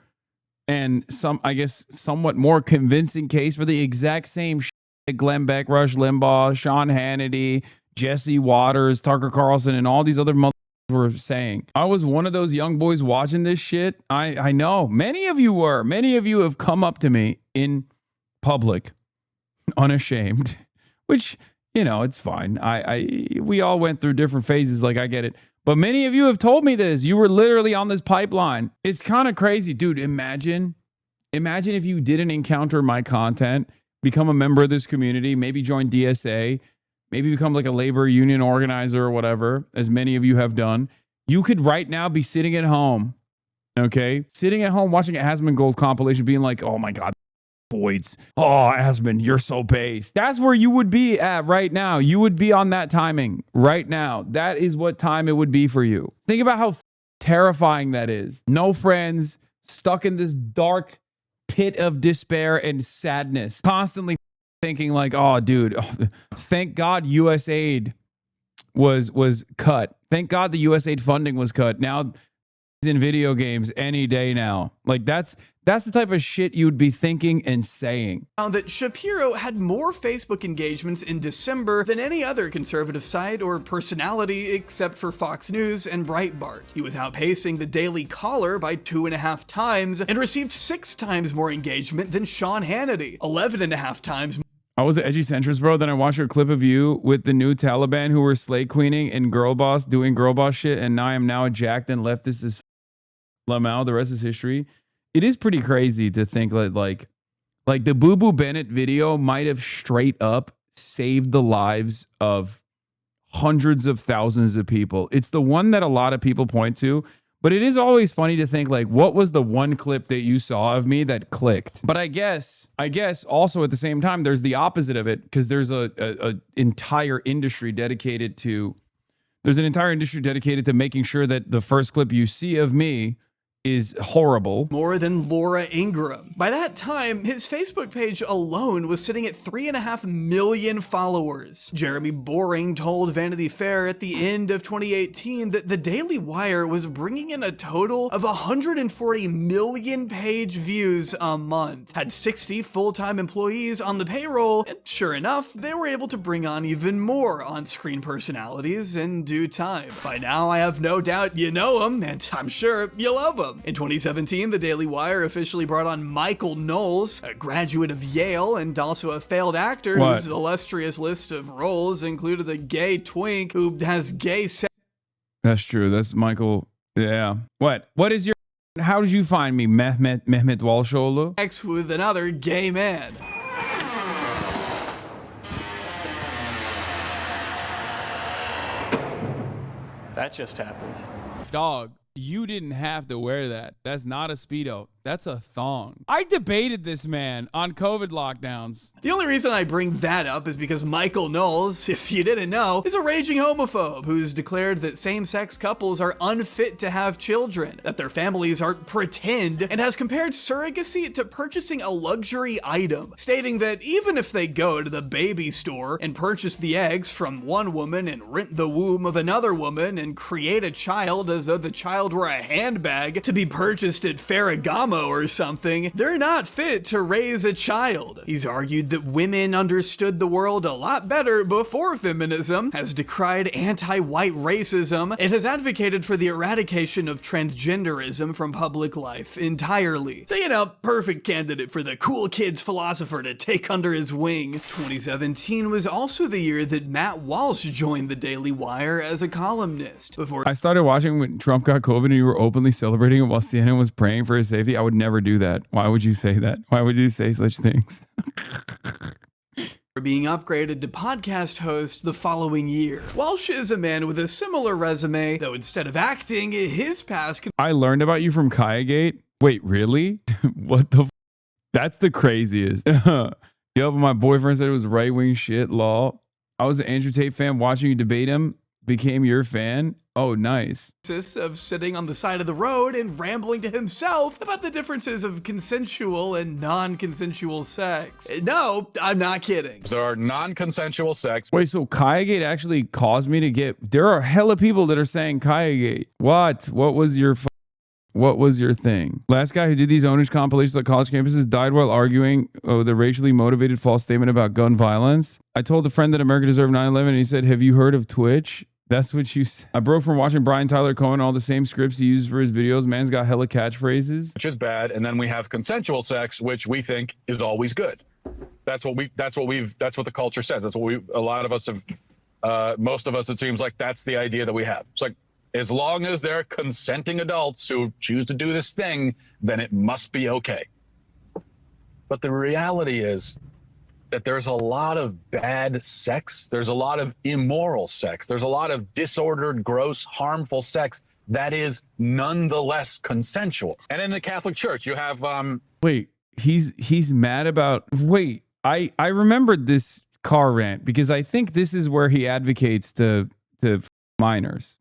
and somewhat more convincing case for the exact same shit that Glenn Beck, Rush Limbaugh, Sean Hannity, Jesse Waters, Tucker Carlson, and all these other motherfuckers were saying. I was one of those young boys watching this shit. I know many of you were. Many of you have come up to me in public, unashamed, which, you know, it's fine. We all went through different phases. Like, I get it. But many of you have told me this. You were literally on this pipeline. It's kind of crazy, dude. Imagine if you didn't encounter my content, become a member of this community, maybe join DSA, maybe become like a labor union organizer or whatever, as many of you have done. You could right now be sitting at home, okay? Sitting at home watching a Hasman Gold compilation being like, oh my God, Boyd's. Oh, Hasman, you're so based. That's where you would be at right now. You would be on that timing right now. That is what time it would be for you. Think about how terrifying that is. No friends, stuck in this dark pit of despair and sadness, constantly thinking like, oh, dude, thank God USAID was cut. Thank God the USAID funding was cut. Now in video games any day now. Like that's the type of shit you would be thinking and saying. Found that Shapiro had more Facebook engagements in December than any other conservative site or personality except for Fox News and Breitbart. He was outpacing the Daily Caller by 2.5 times and received 6 times more engagement than Sean Hannity, 11.5 times. I was an edgy centrist, bro. Then I watched a clip of you with the new Taliban who were slay queening and girl boss doing girl boss shit, and now I am now a jacked and leftist as Lamau. The rest is history. It is pretty crazy to think like the Boo Boo Bennett video might have straight up saved the lives of hundreds of thousands of people. It's the one that a lot of people point to, but it is always funny to think like, what was the one clip that you saw of me that clicked? But I guess also at the same time, there's the opposite of it, because there's a entire industry dedicated to making sure that the first clip you see of me is horrible. More than Laura Ingraham. By that time, his Facebook page alone was sitting at 3.5 million followers. Jeremy Boring told Vanity Fair at the end of 2018 that the Daily Wire was bringing in a total of 140 million page views a month, had 60 full-time employees on the payroll, and sure enough, they were able to bring on even more on-screen personalities in due time. By now, I have no doubt you know them, and I'm sure you love them. In 2017, the Daily Wire officially brought on Michael Knowles, a graduate of Yale and also a failed actor whose illustrious list of roles included a gay twink who has gay sex. That's true. That's Michael. Yeah. What is your... How did you find me, Mehmet Walshoğlu? Sex with another gay man. That just happened. Dog, you didn't have to wear that. That's not a Speedo. That's a thong. I debated this man on COVID lockdowns. The only reason I bring that up is because Michael Knowles, if you didn't know, is a raging homophobe who's declared that same-sex couples are unfit to have children, that their families are pretend, and has compared surrogacy to purchasing a luxury item, stating that even if they go to the baby store and purchase the eggs from one woman and rent the womb of another woman and create a child as though the child were a handbag to be purchased at Ferragamo or something, they're not fit to raise a child. He's argued that women understood the world a lot better before feminism, has decried anti-white racism, and has advocated for the eradication of transgenderism from public life entirely. So, you know, perfect candidate for the cool kids philosopher to take under his wing. 2017 was also the year that Matt Walsh joined the Daily Wire as a columnist. I started watching when Trump got COVID and you were openly celebrating it while CNN was praying for his safety. I would never do that. Why would you say that? Why would you say such things? Being upgraded to podcast host the following year. Walsh is a man with a similar resume, though instead of acting, his past... I learned about you from Kayagate. Wait, really? What the f? That's the craziest. Yo, my boyfriend said it was right-wing shit, lol. I was an Andrew Tate fan watching you debate him. Became your fan? Oh, nice. Of sitting on the side of the road and rambling to himself about the differences of consensual and non-consensual sex. No, I'm not kidding. There are non-consensual sex. Wait, so Kayagate actually caused me to get... There are hella people that are saying Kayagate. What? What was your thing? Last guy who did these owners compilations at college campuses died while arguing the racially motivated false statement about gun violence. I told a friend that America deserved 9/11 and he said, have you heard of Twitch? That's what you said. I broke from watching Brian Tyler Cohen, all the same scripts he used for his videos. Man's got hella catchphrases. Which is bad. And then we have consensual sex, which we think is always good. That's what the culture says. That's what a lot of us have, most of us, it seems like that's the idea that we have. It's like, as long as they're consenting adults who choose to do this thing, then it must be okay. But the reality is that there's a lot of bad sex. There's a lot of immoral sex. There's a lot of disordered, gross, harmful sex that is nonetheless consensual. And in the Catholic Church, you have Wait, he's mad about. Wait, I remembered this car rant because I think this is where he advocates to minors.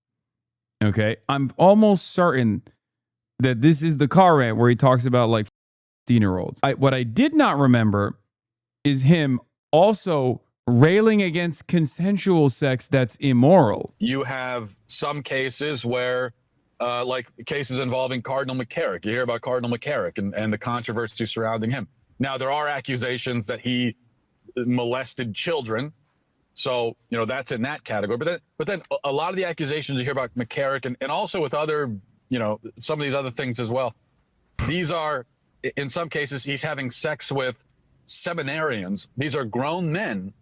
Okay, I'm almost certain that this is the car rant where he talks about like 15-year-olds. What I did not remember is him also railing against consensual sex that's immoral. You have some cases where, like cases involving Cardinal McCarrick. You hear about Cardinal McCarrick and the controversy surrounding him. Now, there are accusations that he molested children. So, you know, that's in that category. But then a lot of the accusations you hear about McCarrick and also with other, you know, some of these other things as well. These are, in some cases, he's having sex with seminarians. These are grown men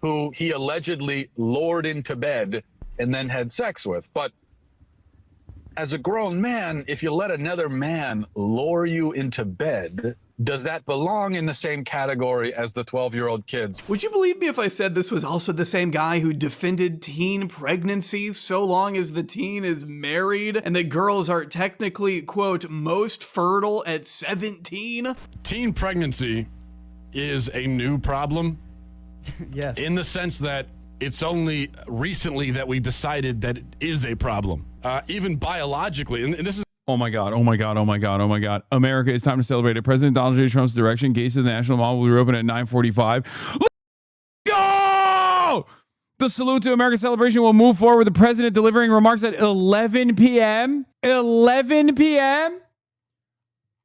who he allegedly lured into bed and then had sex with. But as a grown man, if you let another man lure you into bed, does that belong in the same category as the 12-year-old kids? Would you believe me if I said this was also the same guy who defended teen pregnancies so long as the teen is married and that girls are technically, quote, most fertile at 17? Teen pregnancy is a new problem. Yes. In the sense that it's only recently that we decided that it is a problem, even biologically. And this is. Oh my God, oh my God, oh my God, oh my God. America, it's time to celebrate it. President Donald J. Trump's direction, gates of the National Mall will be open at 9:45. Let's go! The Salute to America celebration will move forward with the president delivering remarks at 11 p.m. 11 p.m.?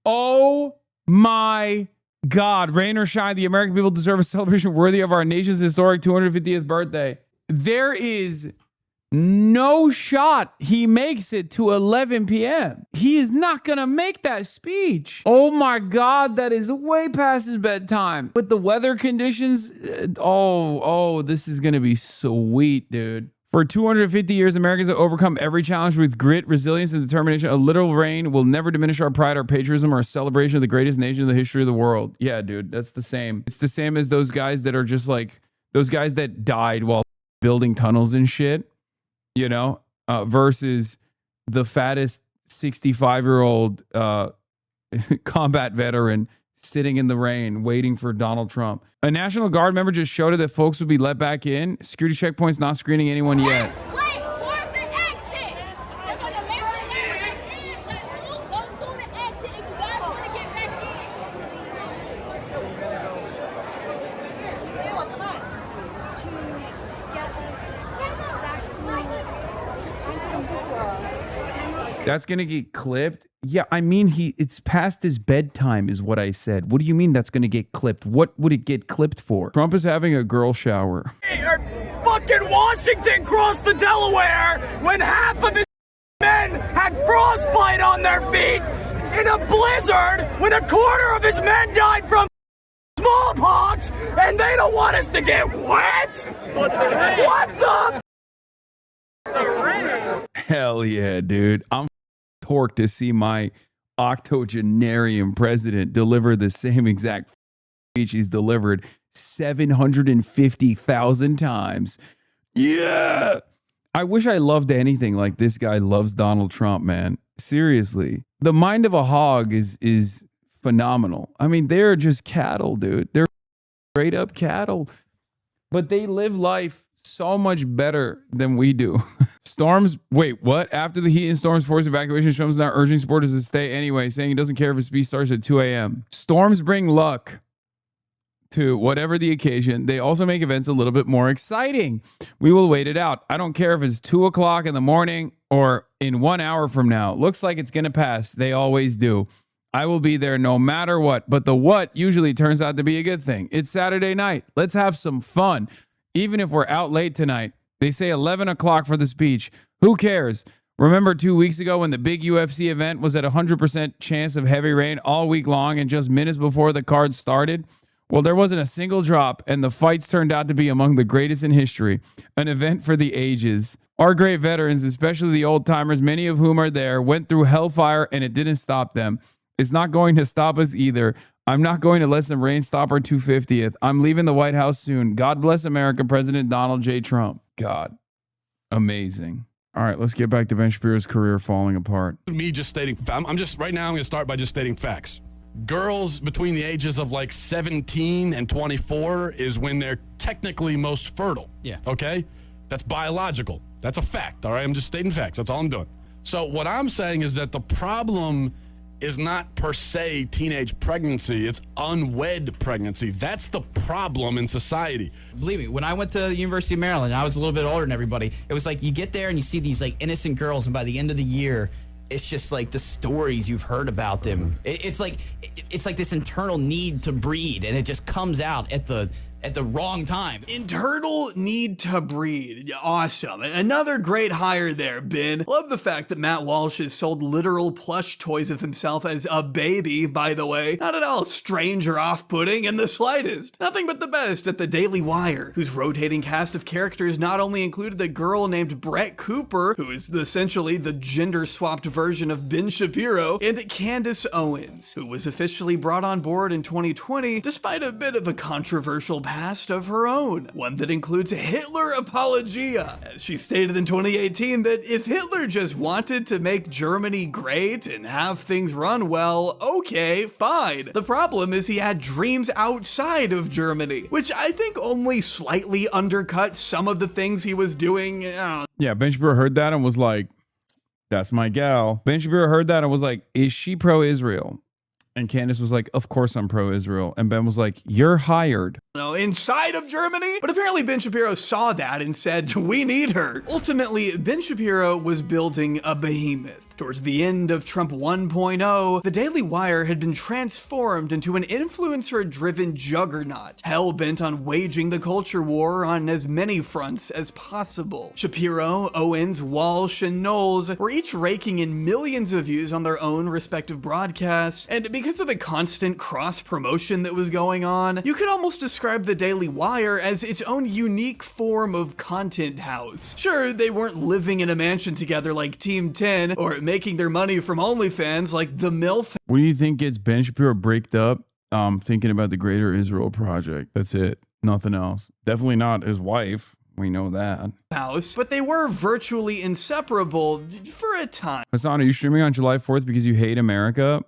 Oh my God. Rain or shine, the American people deserve a celebration worthy of our nation's historic 250th birthday. There is no shot he makes it to 11 p.m. He is not going to make that speech. Oh my God, that is way past his bedtime. With the weather conditions, this is going to be sweet, dude. For 250 years, Americans have overcome every challenge with grit, resilience, and determination. A literal rain will never diminish our pride, our patriotism, or our celebration of the greatest nation in the history of the world. Yeah, dude, that's the same. It's the same as those guys that are just like, those guys that died while building tunnels and shit. You know, versus the fattest 65-year-old combat veteran sitting in the rain waiting for Donald Trump. A National Guard member just showed it that folks would be let back in. Security checkpoints not screening anyone yet. That's going to get clipped. Yeah, I mean, it's past his bedtime is what I said. What do you mean that's going to get clipped? What would it get clipped for? Trump is having a girl shower. Fucking Washington crossed the Delaware when half of his men had frostbite on their feet in a blizzard when a quarter of his men died from smallpox and they don't want us to get wet? What the? Hell yeah, dude. I'm torqued to see my octogenarian president deliver the same exact speech he's delivered 750,000 times. Yeah. I wish I loved anything like this guy loves Donald Trump, man. Seriously. The mind of a hog is phenomenal. I mean, they're just cattle, dude. They're straight up cattle. But they live life so much better than we do. Storms, wait, what? After the heat and storms force evacuation, Trump's now urging supporters to stay anyway, saying he doesn't care if his speech starts at 2 a.m. Storms bring luck to whatever the occasion. They also make events a little bit more exciting. We will wait it out. I don't care if it's 2 o'clock in the morning or in 1 hour from now. Looks like it's going to pass. They always do. I will be there no matter what. But the what usually turns out to be a good thing. It's Saturday night. Let's have some fun. Even if we're out late tonight, they say 11 o'clock for the speech. Who cares? Remember 2 weeks ago when the big UFC event was at 100% chance of heavy rain all week long and just minutes before the card started? Well, there wasn't a single drop, and the fights turned out to be among the greatest in history, an event for the ages. Our great veterans, especially the old timers, many of whom are there, went through hellfire, and it didn't stop them. It's not going to stop us either. I'm not going to let some rain stop our 250th. I'm leaving the White House soon. God bless America, President Donald J. Trump. God. Amazing. All right, let's get back to Ben Shapiro's career falling apart. Me just stating, I'm just, right now I'm going to start by just stating facts. Girls between the ages of like 17 and 24 is when they're technically most fertile. Yeah. Okay? That's biological. That's a fact, all right? I'm just stating facts. That's all I'm doing. So what I'm saying is that the problem is not per se teenage pregnancy. It's unwed pregnancy. That's the problem in society. Believe me, when I went to the University of Maryland, I was a little bit older than everybody. It was like you get there and you see these like innocent girls, and by the end of the year, it's just like the stories you've heard about them. It's like this internal need to breed, and it just comes out at the wrong time. Internal need to breed. Awesome. Another great hire there, Ben. Love the fact that Matt Walsh has sold literal plush toys of himself as a baby, by the way. Not at all strange or off-putting in the slightest. Nothing but the best at the Daily Wire, whose rotating cast of characters not only included a girl named Brett Cooper, who is essentially the gender-swapped version of Ben Shapiro, and Candace Owens, who was officially brought on board in 2020 despite a bit of a controversial past of her own, one that includes Hitler apologia, as she stated in 2018 that if Hitler just wanted to make Germany great and have things run well, okay, fine. The problem is he had dreams outside of Germany, which I think only slightly undercut some of the things he was doing. Yeah, Ben Shapiro heard that and was like, that's my gal. Ben Shapiro heard that and was like, is she pro-Israel? And Candace was like, of course I'm pro-Israel. And Ben was like, you're hired. No, inside of Germany? But apparently Ben Shapiro saw that and said, we need her. Ultimately, Ben Shapiro was building a behemoth. Towards the end of Trump 1.0, the Daily Wire had been transformed into an influencer-driven juggernaut, hell-bent on waging the culture war on as many fronts as possible. Shapiro, Owens, Walsh, and Knowles were each raking in millions of views on their own respective broadcasts, and because of the constant cross-promotion that was going on, you could almost describe the Daily Wire as its own unique form of content house. Sure, they weren't living in a mansion together like Team 10, or making their money from OnlyFans like the MILF. What do you think gets Ben Shapiro breaked up? Thinking about the Greater Israel Project. That's it. Nothing else. Definitely not his wife. We know that. House, but they were virtually inseparable for a time. Hasan, are you streaming on July 4th because you hate America?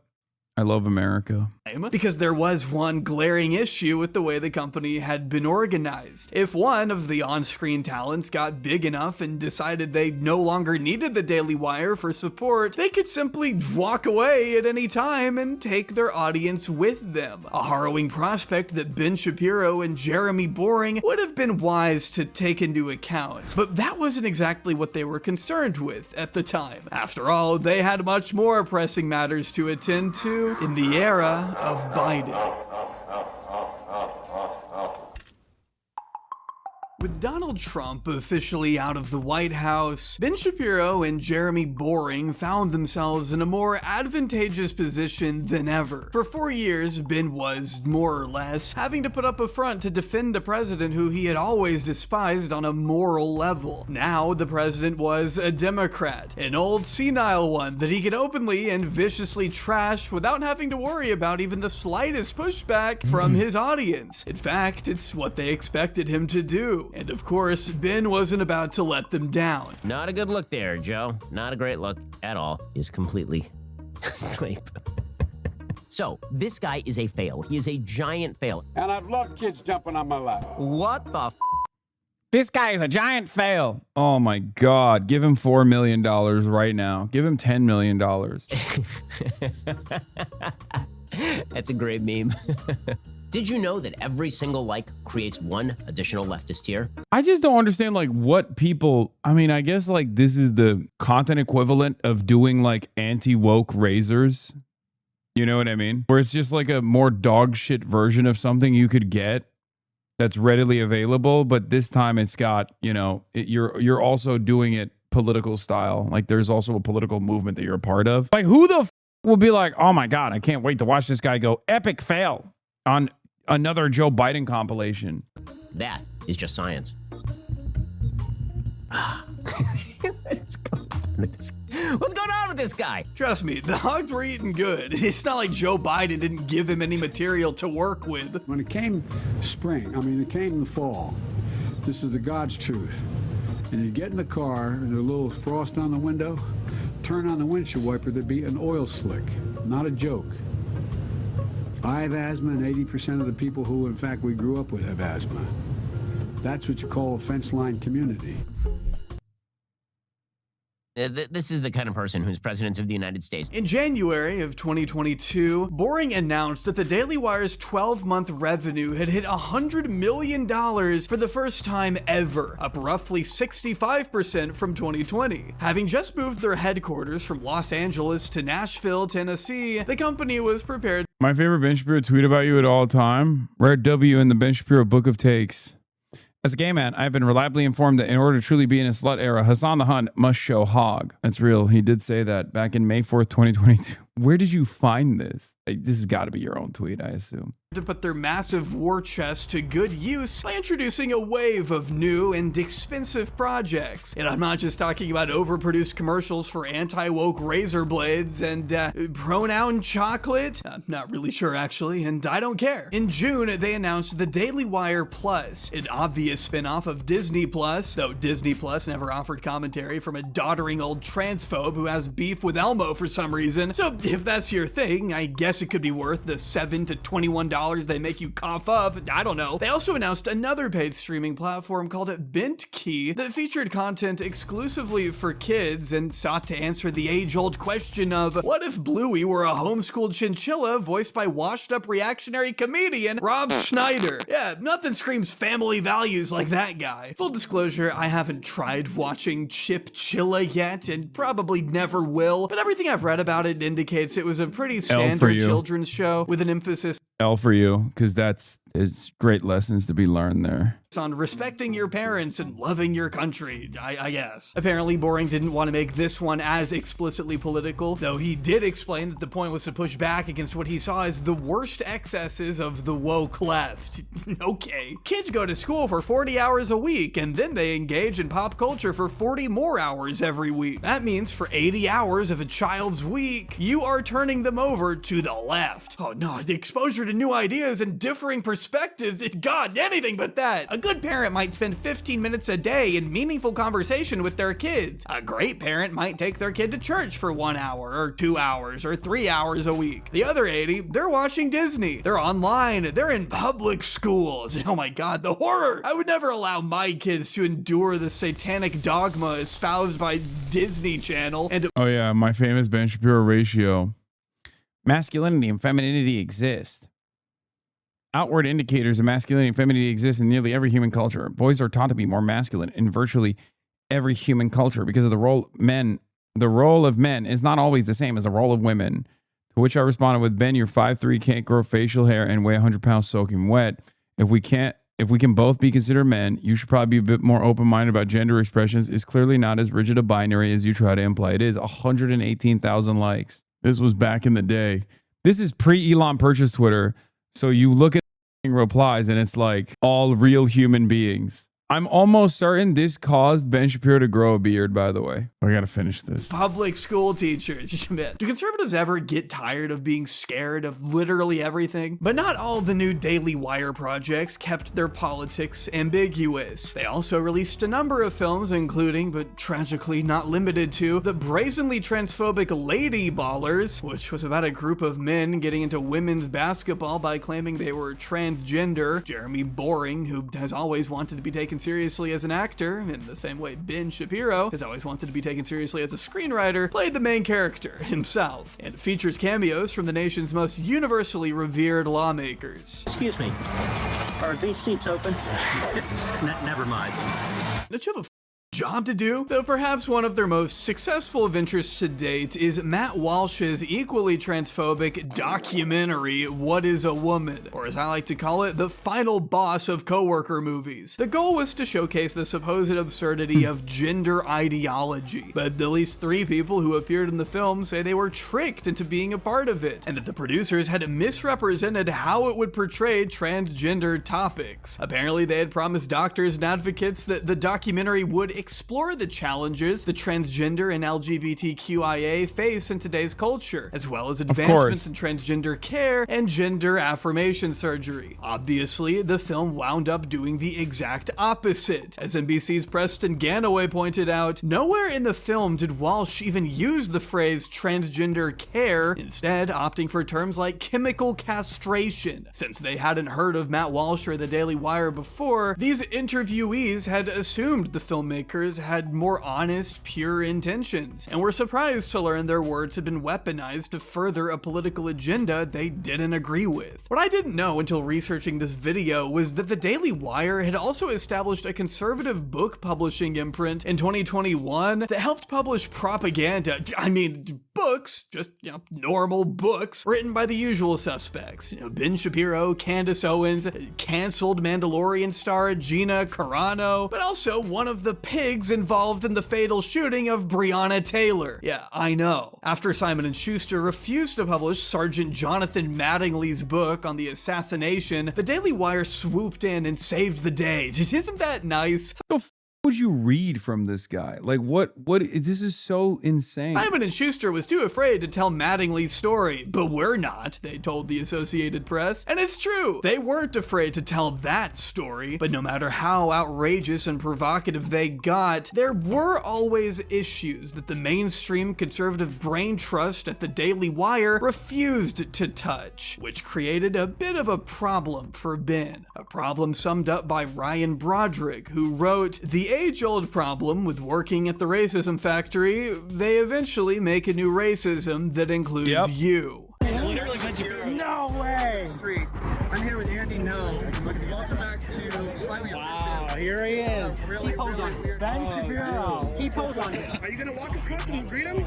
I love America. Because there was one glaring issue with the way the company had been organized. If one of the on-screen talents got big enough and decided they no longer needed the Daily Wire for support, they could simply walk away at any time and take their audience with them. A harrowing prospect that Ben Shapiro and Jeremy Boring would have been wise to take into account. But that wasn't exactly what they were concerned with at the time. After all, they had much more pressing matters to attend to in the era of Biden. With Donald Trump officially out of the White House, Ben Shapiro and Jeremy Boring found themselves in a more advantageous position than ever. For 4 years, Ben was, more or less, having to put up a front to defend a president who he had always despised on a moral level. Now, the president was a Democrat, an old senile one that he could openly and viciously trash without having to worry about even the slightest pushback from his audience. In fact, it's what they expected him to do. And of course, Ben wasn't about to let them down. Not a good look there, Joe. Not a great look at all. He's completely asleep. So, this guy is a fail. He is a giant fail. And I've loved kids jumping on my lap. What the This guy is a giant fail. Oh my God. Give him $4 million right now. Give him $10 million. That's a great meme. Did you know that every single like creates one additional leftist tier? I just don't understand like what people, I mean, I guess like this is the content equivalent of doing like anti-woke razors. You know what I mean? Where it's just like a more dog shit version of something you could get that's readily available. But this time it's got, you know, you're also doing it political style. Like there's also a political movement that you're a part of. Like who the will be like, oh my God, I can't wait to watch this guy go epic fail on another Joe Biden compilation. That is just science. What's going on with this guy? Trust me, the hogs were eating good. It's not like Joe Biden didn't give him any material to work with. When it came spring, it came the fall, this is the God's truth. And you get in the car, and there's a little frost on the window, turn on the windshield wiper, there'd be an oil slick. Not a joke. I have asthma, and 80% of the people who, in fact, we grew up with have asthma. That's what you call a fence line community. This is the kind of person who's president of the United States. In January of 2022, Boring announced that the Daily Wire's 12-month revenue had hit $100 million for the first time ever, up roughly 65% from 2020. Having just moved their headquarters from Los Angeles to Nashville, Tennessee, the company was prepared. My favorite Ben Shapiro tweet about you at all time. Rare W in the Ben Shapiro Book of Takes. As a gay man, I've been reliably informed that in order to truly be in a slut era, Hassan the Hun must show hog. That's real. He did say that back in May 4th, 2022. Where did you find this? This has got to be your own tweet, I assume. To put their massive war chest to good use by introducing a wave of new and expensive projects. And I'm not just talking about overproduced commercials for anti-woke razor blades and pronoun chocolate. I'm not really sure actually, and I don't care. In June, they announced the Daily Wire Plus, an obvious spin-off of Disney Plus, though Disney Plus never offered commentary from a doddering old transphobe who has beef with Elmo for some reason. So if that's your thing, I guess it could be worth the $7 to $21 they make you cough up. I don't know. They also announced another paid streaming platform called Bentkey that featured content exclusively for kids and sought to answer the age-old question of what if Bluey were a homeschooled chinchilla voiced by washed-up reactionary comedian Rob Schneider. Yeah, nothing screams family values like that guy. Full disclosure, I haven't tried watching Chip Chilla yet and probably never will, but everything I've read about it indicates it was a pretty standard children's show with an emphasis L for you, because it's great lessons to be learned there. On respecting your parents and loving your country, I guess. Apparently, Boring didn't want to make this one as explicitly political, though he did explain that the point was to push back against what he saw as the worst excesses of the woke left. Okay. Kids go to school for 40 hours a week, and then they engage in pop culture for 40 more hours every week. That means for 80 hours of a child's week, you are turning them over to the left. Oh no, the exposure to new ideas and differing perspectives, God, anything but that. A good parent might spend 15 minutes a day in meaningful conversation with their kids. A great parent might take their kid to church for 1 hour or 2 hours or 3 hours a week. The other 80, they're watching Disney. They're online. They're in public schools. Oh my God, the horror. I would never allow my kids to endure the satanic dogma espoused by Disney Channel. And oh yeah, my famous Ben Shapiro ratio. Masculinity and femininity exist. Outward indicators of masculinity and femininity exist in nearly every human culture. Boys are taught to be more masculine in virtually every human culture because of the role of men is not always the same as the role of women. To which I responded with, Ben, you're 5'3", can't grow facial hair, and weigh 100 pounds soaking wet. If we can both be considered men, you should probably be a bit more open-minded about gender expressions. It's clearly not as rigid a binary as you try to imply it is. 118,000 likes. This was back in the day. This is pre-Elon purchase Twitter. So you look at replies and it's like all real human beings. I'm almost certain this caused Ben Shapiro to grow a beard, by the way. I gotta finish this. Public school teachers. Do conservatives ever get tired of being scared of literally everything? But not all the new Daily Wire projects kept their politics ambiguous. They also released a number of films, including, but tragically not limited to, the brazenly transphobic Lady Ballers, which was about a group of men getting into women's basketball by claiming they were transgender. Jeremy Boring, who has always wanted to be taken seriously as an actor, in the same way Ben Shapiro has always wanted to be taken seriously as a screenwriter, played the main character himself, and features cameos from the nation's most universally revered lawmakers. Excuse me, are these seats open? Never mind. Don't you have a job to do, though perhaps one of their most successful ventures to date is Matt Walsh's equally transphobic documentary, What is a Woman? Or as I like to call it, the final boss of coworker movies. The goal was to showcase the supposed absurdity of gender ideology, but at least 3 people who appeared in the film say they were tricked into being a part of it, and that the producers had misrepresented how it would portray transgender topics. Apparently they had promised doctors and advocates that the documentary would explore the challenges the transgender and LGBTQIA face in today's culture, as well as advancements in transgender care and gender affirmation surgery. Obviously, the film wound up doing the exact opposite. As NBC's Preston Ganaway pointed out, nowhere in the film did Walsh even use the phrase transgender care, instead opting for terms like chemical castration. Since they hadn't heard of Matt Walsh or the Daily Wire before, these interviewees had assumed the filmmaker had more honest, pure intentions, and were surprised to learn their words had been weaponized to further a political agenda they didn't agree with. What I didn't know until researching this video was that the Daily Wire had also established a conservative book publishing imprint in 2021 that helped publish propaganda, books, just, normal books, written by the usual suspects. Ben Shapiro, Candace Owens, canceled Mandalorian star Gina Carano, but also one of the pigs involved in the fatal shooting of Breonna Taylor. Yeah, I know. After Simon & Schuster refused to publish Sergeant Jonathan Mattingly's book on the assassination, the Daily Wire swooped in and saved the day. Isn't that nice? Would you read from this guy? Like what this is so insane. Simon & Schuster was too afraid to tell Mattingly's story, but we're not, they told the Associated Press. And it's true, they weren't afraid to tell that story, but no matter how outrageous and provocative they got, there were always issues that the mainstream conservative brain trust at the Daily Wire refused to touch, which created a bit of a problem for Ben. A problem summed up by Ryan Broderick, who wrote, "The age-old problem with working at the racism factory, they eventually make a new racism that includes you." No way! I'm here with Andy No. Welcome back to Slightly Offensive. Wow, here he is. T-pose on you. Ben Shapiro. T-pose on you. Are you gonna walk across and greet him?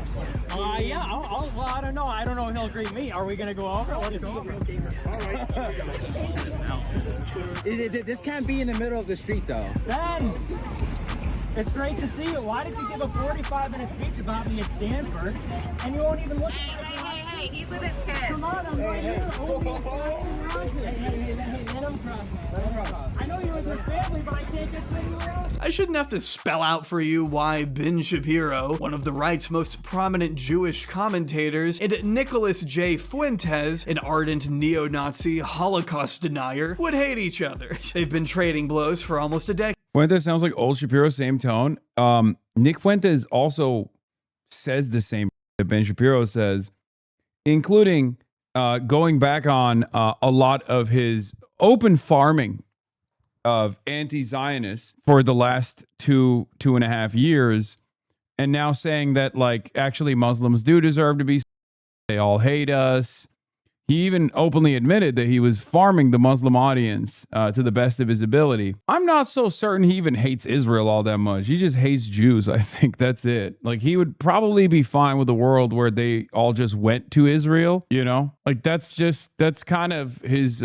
Yeah, well, I don't know. I don't know if he'll greet me. Are we gonna go over? Let's go over. All right. This can't be in the middle of the street, though. Ben! It's great to see you. Why did you give a 45-minute speech about me at Stanford, and you won't even look at me? Hey, he's with his kids. Come on, I'm right here. Hey, let him cross, man. I know you're with your family, but I can't get anywhere else. I shouldn't have to spell out for you why Ben Shapiro, one of the right's most prominent Jewish commentators, and Nicholas J. Fuentes, an ardent neo-Nazi Holocaust denier, would hate each other. They've been trading blows for almost a decade. Fuentes sounds like old Shapiro, same tone. Nick Fuentes also says the same that Ben Shapiro says, including going back on a lot of his open farming of anti-Zionists for the last two and a half years, and now saying that, like, actually Muslims do deserve to be, they all hate us. He even openly admitted that he was farming the Muslim audience to the best of his ability. I'm not so certain he even hates Israel all that much. He just hates Jews. I think that's it. Like, he would probably be fine with a world where they all just went to Israel, you know? Like, that's kind of his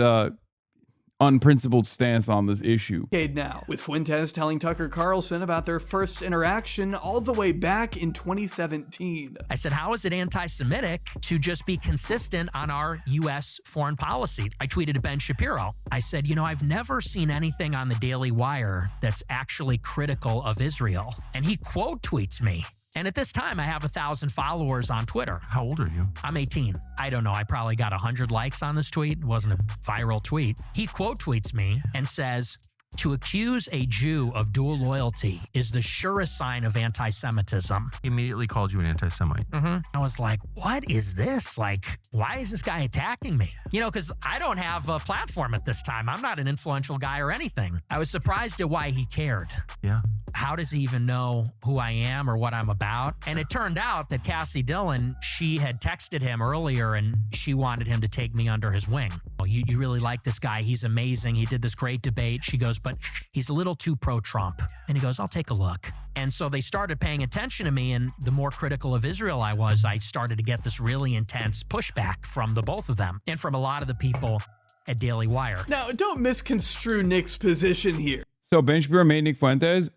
unprincipled stance on this issue. Now, with Fuentes telling Tucker Carlson about their first interaction all the way back in 2017. I said, how is it anti-Semitic to just be consistent on our U.S. foreign policy? I tweeted to Ben Shapiro. I said, I've never seen anything on the Daily Wire that's actually critical of Israel. And he quote tweets me. And at this time, I have 1,000 followers on Twitter. How old are you? I'm 18. I don't know. I probably got 100 likes on this tweet. It wasn't a viral tweet. He quote tweets me and says, to accuse a Jew of dual loyalty is the surest sign of anti-Semitism. He immediately called you an anti-Semite. I was like, what is this? Like, why is this guy attacking me? Because I don't have a platform at this time. I'm not an influential guy or anything. I was surprised at why he cared. Yeah. How does he even know who I am or what I'm about? And it turned out that Cassie Dillon, she had texted him earlier and she wanted him to take me under his wing. Oh, you really like this guy. He's amazing. He did this great debate. She goes, but he's a little too pro-Trump. And he goes, I'll take a look. And so they started paying attention to me, and the more critical of Israel I was, I started to get this really intense pushback from the both of them and from a lot of the people at Daily Wire. Now, don't misconstrue Nick's position here. So Ben Shapiro made Nick Fuentes.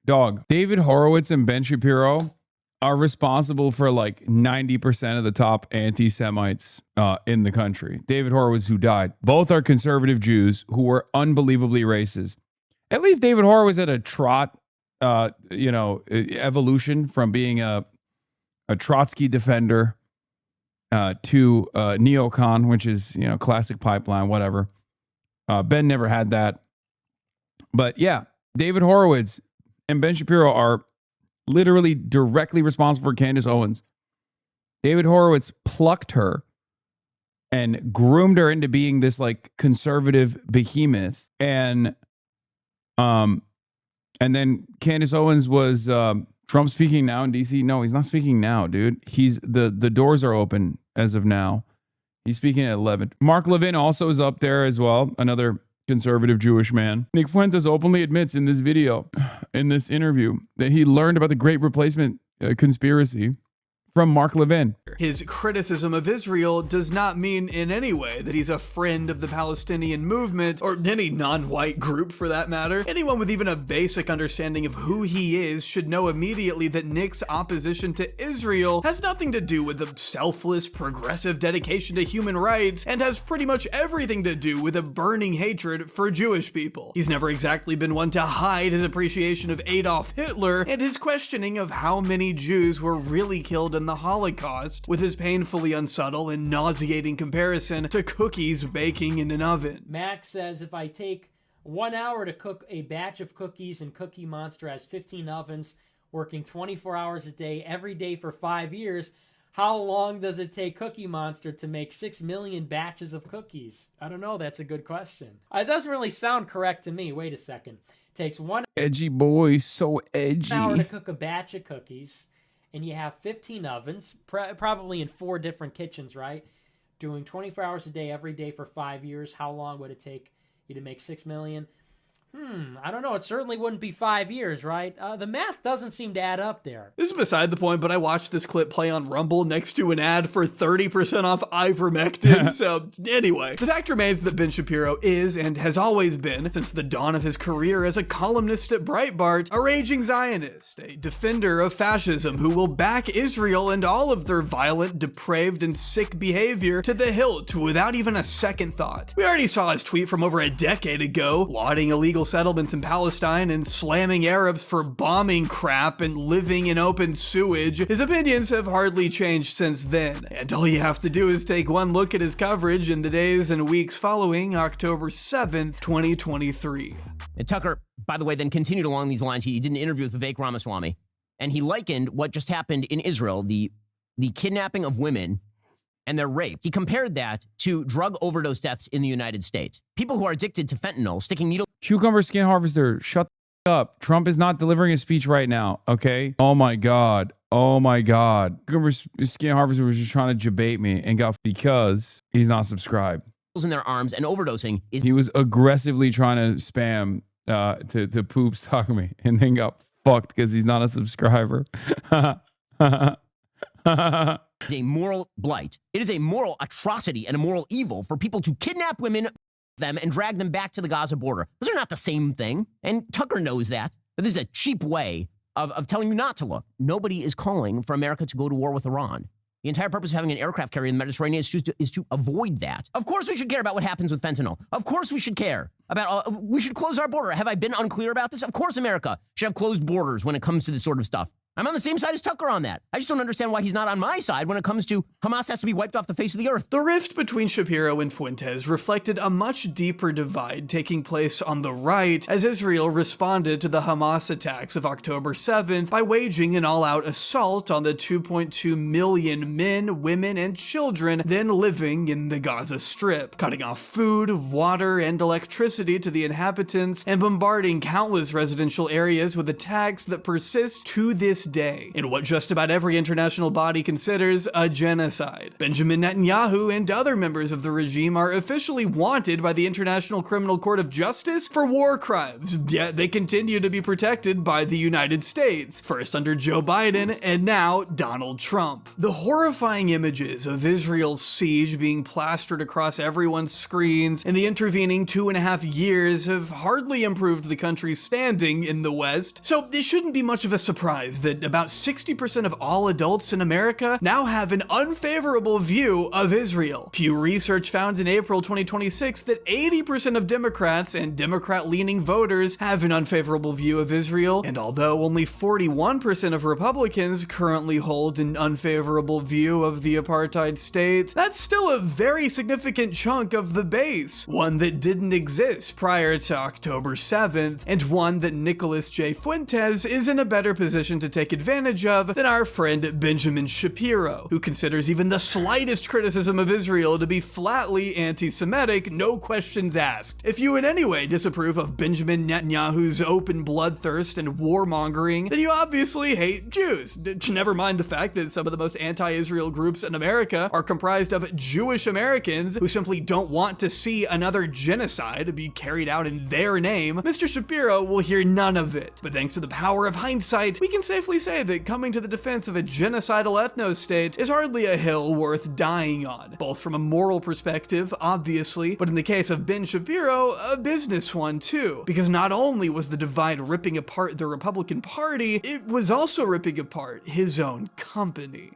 Dog. David Horowitz and Ben Shapiro are responsible for like 90% of the top anti-Semites in the country. David Horowitz, who died. Both are conservative Jews who were unbelievably racist. At least David Horowitz had a trot, evolution from being a Trotsky defender to neocon, which is, classic pipeline, whatever. Ben never had that. But yeah, David Horowitz and Ben Shapiro are literally directly responsible for Candace Owens. David Horowitz plucked her and groomed her into being this like conservative behemoth. And then Candace Owens was Trump speaking now in DC. No, he's not speaking now, dude. He's the doors are open as of now. He's speaking at 11. Mark Levin also is up there as well. Another conservative Jewish man. Nick Fuentes openly admits in this video, in this interview, that he learned about the Great Replacement conspiracy from Mark Levin. His criticism of Israel does not mean in any way that he's a friend of the Palestinian movement or any non-white group for that matter. Anyone with even a basic understanding of who he is should know immediately that Nick's opposition to Israel has nothing to do with a selfless, progressive dedication to human rights and has pretty much everything to do with a burning hatred for Jewish people. He's never exactly been one to hide his appreciation of Adolf Hitler and his questioning of how many Jews were really killed in the Holocaust, with his painfully unsubtle and nauseating comparison to cookies baking in an oven. Max says if I take 1 hour to cook a batch of cookies and Cookie Monster has 15 ovens, working 24 hours a day, every day for 5 years, how long does it take Cookie Monster to make 6 million batches of cookies? I don't know. That's a good question. It doesn't really sound correct to me. Wait a second. It takes 1 Edgy boy, so edgy. hour to cook a batch of cookies, and you have 15 ovens, probably in 4 different kitchens, right? Doing 24 hours a day, every day for 5 years. How long would it take you to make 6 million? I don't know. It certainly wouldn't be 5 years, right? The math doesn't seem to add up there. This is beside the point, but I watched this clip play on Rumble next to an ad for 30% off ivermectin. So anyway, the fact remains that Ben Shapiro is and has always been, since the dawn of his career as a columnist at Breitbart, a raging Zionist, a defender of fascism who will back Israel and all of their violent, depraved, and sick behavior to the hilt without even a second thought. We already saw his tweet from over a decade ago, lauding illegal settlements in Palestine and slamming Arabs for bombing crap and living in open sewage. His opinions have hardly changed since then, and all you have to do is take one look at his coverage in the days and weeks following October 7th, 2023. And Tucker, by the way, then continued along these lines. He did an interview with Vivek Ramaswamy, and he likened what just happened in Israel, the kidnapping of women and their rape. He compared that to drug overdose deaths in the United States. People who are addicted to fentanyl, sticking needles. Cucumber skin harvester, shut the up. Trump is not delivering a speech right now, okay? Oh my God. Oh my God. Cucumber skin harvester was just trying to debate me and got because he's not subscribed. In their arms and overdosing is. He was aggressively trying to spam to poop suck me and then got fucked because he's not a subscriber. It's a moral blight. It is a moral atrocity and a moral evil for people to kidnap women, them, and drag them back to the Gaza border. Those are not the same thing. And Tucker knows that. But this is a cheap way of telling you not to look. Nobody is calling for America to go to war with Iran. The entire purpose of having an aircraft carrier in the Mediterranean is to avoid that. Of course we should care about what happens with fentanyl. Of course we should care about, we should close our border. Have I been unclear about this? Of course America should have closed borders when it comes to this sort of stuff. I'm on the same side as Tucker on that. I just don't understand why he's not on my side when it comes to Hamas has to be wiped off the face of the earth. The rift between Shapiro and Fuentes reflected a much deeper divide taking place on the right as Israel responded to the Hamas attacks of October 7th by waging an all-out assault on the 2.2 million men, women, and children then living in the Gaza Strip, cutting off food, water, and electricity to the inhabitants and bombarding countless residential areas with attacks that persist to this this day in what just about every international body considers a genocide. Benjamin Netanyahu and other members of the regime are officially wanted by the International Criminal Court of Justice for war crimes, yet they continue to be protected by the United States, first under Joe Biden and now Donald Trump. The horrifying images of Israel's siege being plastered across everyone's screens in the intervening 2.5 years have hardly improved the country's standing in the West, so it shouldn't be much of a surprise that about 60% of all adults in America now have an unfavorable view of Israel. Pew Research found in April 2026 that 80% of Democrats and Democrat-leaning voters have an unfavorable view of Israel, and although only 41% of Republicans currently hold an unfavorable view of the apartheid state, that's still a very significant chunk of the base, one that didn't exist prior to October 7th, and one that Nicholas J. Fuentes is in a better position to take advantage of than our friend Benjamin Shapiro, who considers even the slightest criticism of Israel to be flatly anti-Semitic, no questions asked. If you in any way disapprove of Benjamin Netanyahu's open bloodthirst and warmongering, then you obviously hate Jews. Never mind the fact that some of the most anti-Israel groups in America are comprised of Jewish Americans who simply don't want to see another genocide be carried out in their name. Mr. Shapiro will hear none of it. But thanks to the power of hindsight, we can safely say that coming to the defense of a genocidal ethno-state is hardly a hill worth dying on, both from a moral perspective, obviously, but in the case of Ben Shapiro, a business one too, because not only was the divide ripping apart the Republican Party, it was also ripping apart his own company.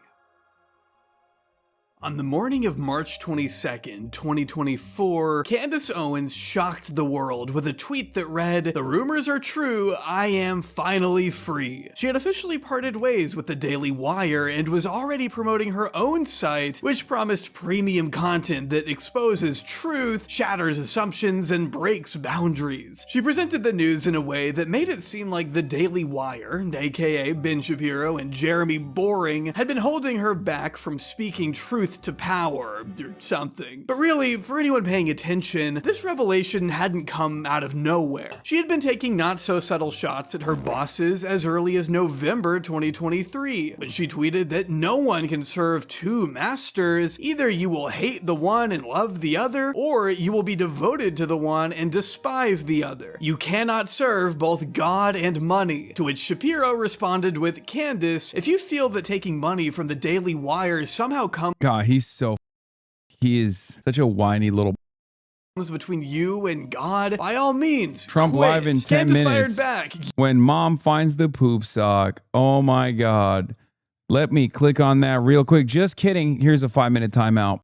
On the morning of March 22nd, 2024, Candace Owens shocked the world with a tweet that read, "The rumors are true, I am finally free." She had officially parted ways with the Daily Wire and was already promoting her own site, which promised premium content that exposes truth, shatters assumptions, and breaks boundaries. She presented the news in a way that made it seem like the Daily Wire, aka Ben Shapiro and Jeremy Boring, had been holding her back from speaking truth to power or something. But really, for anyone paying attention, this revelation hadn't come out of nowhere. She had been taking not so subtle shots at her bosses as early as November 2023, when she tweeted that no one can serve two masters. Either you will hate the one and love the other, or you will be devoted to the one and despise the other. You cannot serve both God and money. To which Shapiro responded with, "Candace, if you feel that taking money from the Daily Wire somehow comes..." God, he is such a whiny little between you and God, by all means, Trump quit. live in 10 Candace minutes. fired back. When mom finds the poop sock, oh my God. Let me click on that real quick. Just kidding. Here's a 5-minute timeout.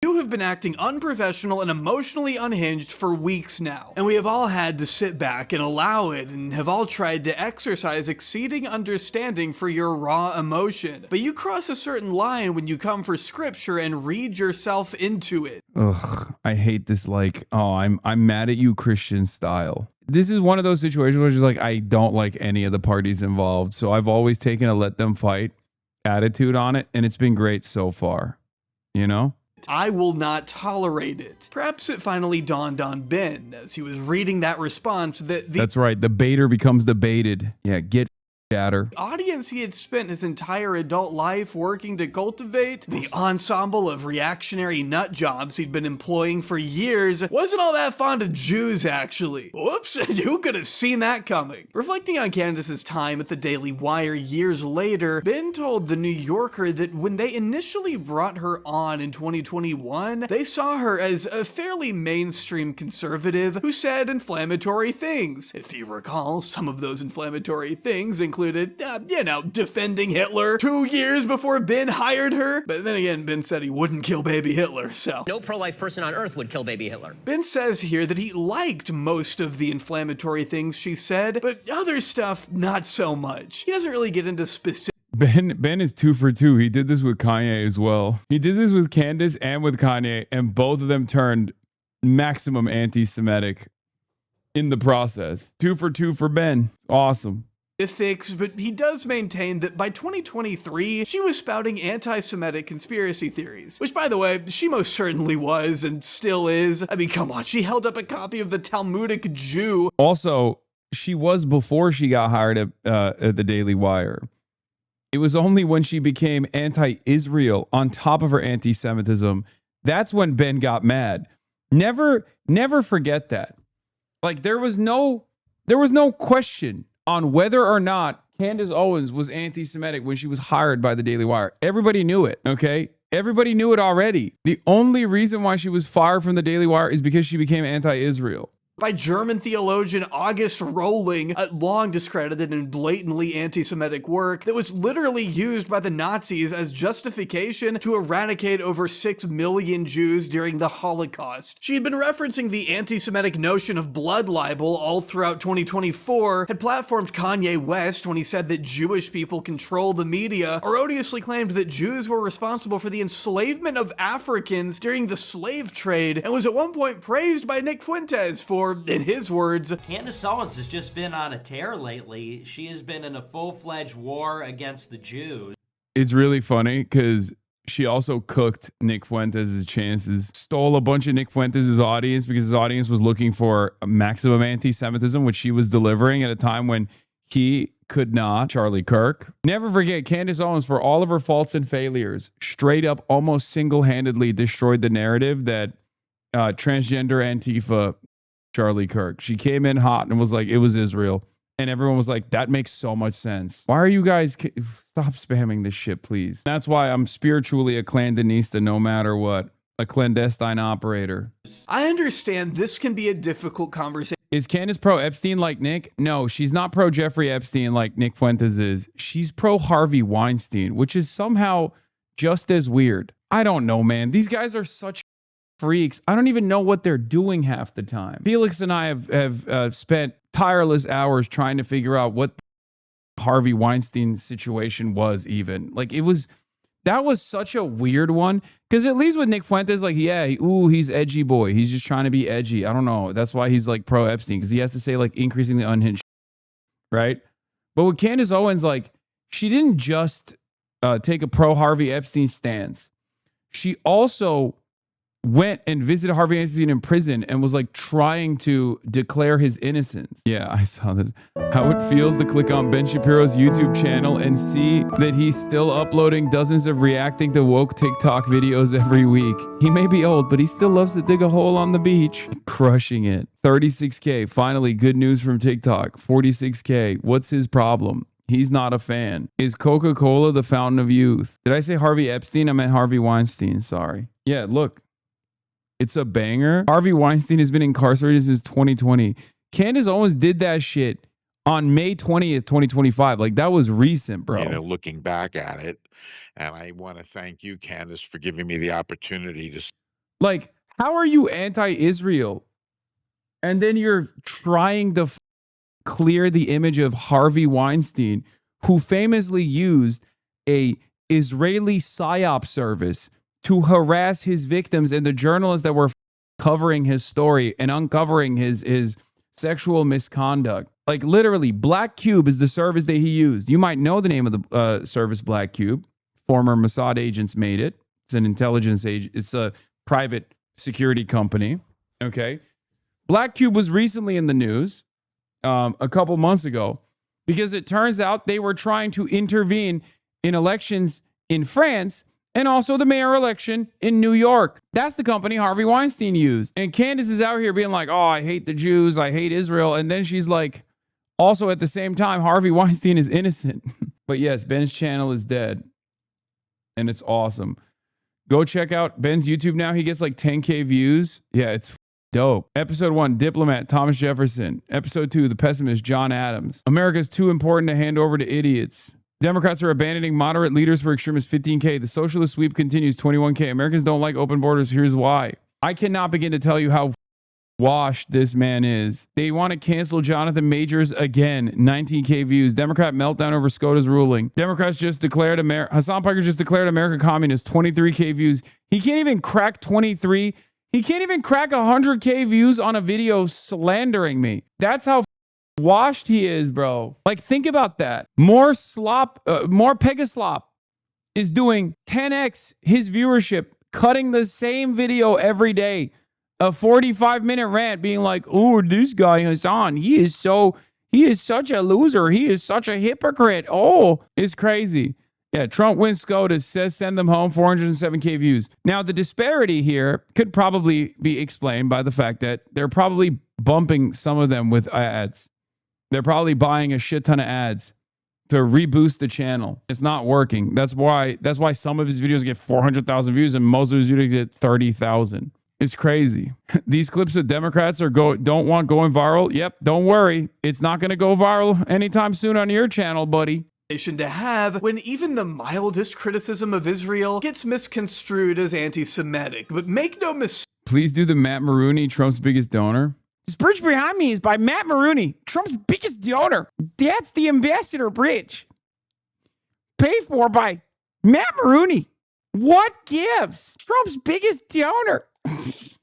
You have been acting unprofessional and emotionally unhinged for weeks now, and we have all had to sit back and allow it, and have all tried to exercise exceeding understanding for your raw emotion. But you cross a certain line when you come for scripture and read yourself into it. Ugh, I hate this. Like, oh, I'm mad at you, Christian style. This is one of those situations where it's just like, I don't like any of the parties involved, so I've always taken a let them fight attitude on it, and it's been great so far, you know? I will not tolerate it. Perhaps it finally dawned on Ben as he was reading that response that the That's right. The baiter becomes the baited. Yeah, get shatter. audience he had spent his entire adult life working to cultivate, the ensemble of reactionary nut jobs he'd been employing for years, wasn't all that fond of Jews, actually. Whoops, who could have seen that coming? Reflecting on Candace's time at the Daily Wire years later, Ben told The New Yorker that when they initially brought her on in 2021, they saw her as a fairly mainstream conservative who said inflammatory things. If you recall, some of those inflammatory things included, defending Hitler 2 years before Ben hired her. But then again, Ben said he wouldn't kill baby Hitler, so. No pro-life person on earth would kill baby Hitler. Ben says here that he liked most of the inflammatory things she said, but other stuff, not so much. He doesn't really get into specific. Ben is 2 for 2. He did this with Kanye as well. He did this with Candace and with Kanye, and both of them turned maximum anti-Semitic in the process. 2 for 2 for Ben. Awesome. But he does maintain that by 2023, she was spouting anti-Semitic conspiracy theories, which, by the way, she most certainly was and still is. I mean, come on, she held up a copy of the Talmudic Jew. Also, she was before she got hired at the Daily Wire. It was only when she became anti-Israel on top of her anti-Semitism, that's when Ben got mad. Never forget that. Like there was no question on whether or not Candace Owens was anti-Semitic when she was hired by the Daily Wire. Everybody knew it, okay? Everybody knew it already. The only reason why she was fired from the Daily Wire is because she became anti-Israel. By German theologian August Rohling, a long discredited and blatantly anti-Semitic work that was literally used by the Nazis as justification to eradicate over 6 million Jews during the Holocaust. She had been referencing the anti-Semitic notion of blood libel all throughout 2024, had platformed Kanye West when he said that Jewish people control the media, erroneously claimed that Jews were responsible for the enslavement of Africans during the slave trade, and was at one point praised by Nick Fuentes for, in his words, Candace Owens has just been on a tear lately. She has been in a full-fledged war against the Jews. It's really funny because she also cooked Nick Fuentes' chances, stole a bunch of Nick Fuentes' audience because his audience was looking for maximum anti-Semitism, which she was delivering at a time when he could not. Charlie Kirk. Never forget, Candace Owens, for all of her faults and failures, straight up almost single-handedly destroyed the narrative that transgender Antifa Charlie Kirk. She came in hot and was like, it was Israel. And everyone was like, that makes so much sense. Why are you guys... Stop spamming this shit, please. That's why I'm spiritually a clandestinista no matter what. A clandestine operator. I understand this can be a difficult conversation. Is Candace pro Epstein like Nick? No, she's not pro Jeffrey Epstein like Nick Fuentes is. She's pro Harvey Weinstein, which is somehow just as weird. I don't know, man. These guys are such freaks. I don't even know what they're doing half the time. Felix and I have spent tireless hours trying to figure out what the Harvey Weinstein situation was even. Like that was such a weird one. Because at least with Nick Fuentes, like, yeah, he's edgy boy. He's just trying to be edgy. I don't know. That's why he's like pro Epstein, because he has to say like increasingly unhinged, right? But with Candace Owens, like, she didn't just take a pro Harvey Epstein stance. She also went and visited Harvey Weinstein in prison and was like trying to declare his innocence. Yeah, I saw this. How it feels to click on Ben Shapiro's YouTube channel and see that he's still uploading dozens of reacting to woke TikTok videos every week. He may be old, but he still loves to dig a hole on the beach. Crushing it. 36K. Finally, good news from TikTok. 46K. What's his problem? He's not a fan. Is Coca-Cola the fountain of youth? Did I say Harvey Epstein? I meant Harvey Weinstein. Sorry. Yeah, look. It's a banger. Harvey Weinstein has been incarcerated since 2020. Candace Owens did that shit on May 20th, 2025. Like, that was recent, bro. You know, looking back at it. And I want to thank you, Candace, for giving me the opportunity to... Like, how are you anti-Israel? And then you're trying to clear the image of Harvey Weinstein, who famously used a Israeli PSYOP service to harass his victims and the journalists that were covering his story and uncovering his sexual misconduct. Like, literally, Black Cube is the service that he used. You might know the name of the service, Black Cube. Former Mossad agents made it. It's an intelligence agent. It's a private security company. Okay. Black Cube was recently in the news a couple months ago because it turns out they were trying to intervene in elections in France and also the mayor election in New York. That's the company Harvey Weinstein used. And Candace is out here being like, oh, I hate the Jews. I hate Israel. And then she's like, also at the same time, Harvey Weinstein is innocent. But yes, Ben's channel is dead. And it's awesome. Go check out Ben's YouTube now. He gets like 10K views. Yeah, it's dope. Episode 1, Diplomat, Thomas Jefferson. Episode 2, The Pessimist, John Adams. America's too important to hand over to idiots. Democrats are abandoning moderate leaders for extremists, 15K. The socialist sweep continues, 21K. Americans don't like open borders. Here's why. I cannot begin to tell you how washed this man is. They want to cancel Jonathan Majors again, 19K views. Democrat meltdown over SCOTUS ruling. Democrats just declared Hasan Piker just declared America communist, 23K views. He can't even crack 23. He can't even crack 100K views on a video slandering me. That's how washed he is, bro. Like, think about that. More Pegaslop is doing 10x his viewership, cutting the same video every day. A 45-minute rant being like, oh, this guy Hasan, he He is such a loser. He is such a hypocrite. Oh, it's crazy. Yeah, Trump wins SCOTUS, says send them home, 407K views. Now, the disparity here could probably be explained by the fact that they're probably bumping some of them with ads. They're probably buying a shit ton of ads to reboost the channel. It's not working. That's why some of his videos get 400,000 views and most of his videos get 30,000. It's crazy. These clips of Democrats don't want going viral. Yep, don't worry. It's not going to go viral anytime soon on your channel, buddy. To have when even the mildest criticism of Israel gets misconstrued as anti-Semitic. But make no mistake. Please do the Matt Maroney, Trump's biggest donor. This bridge behind me is by Matt Maroney, Trump's biggest donor. That's the Ambassador Bridge. Paid for by Matt Maroney. What gives? Trump's biggest donor.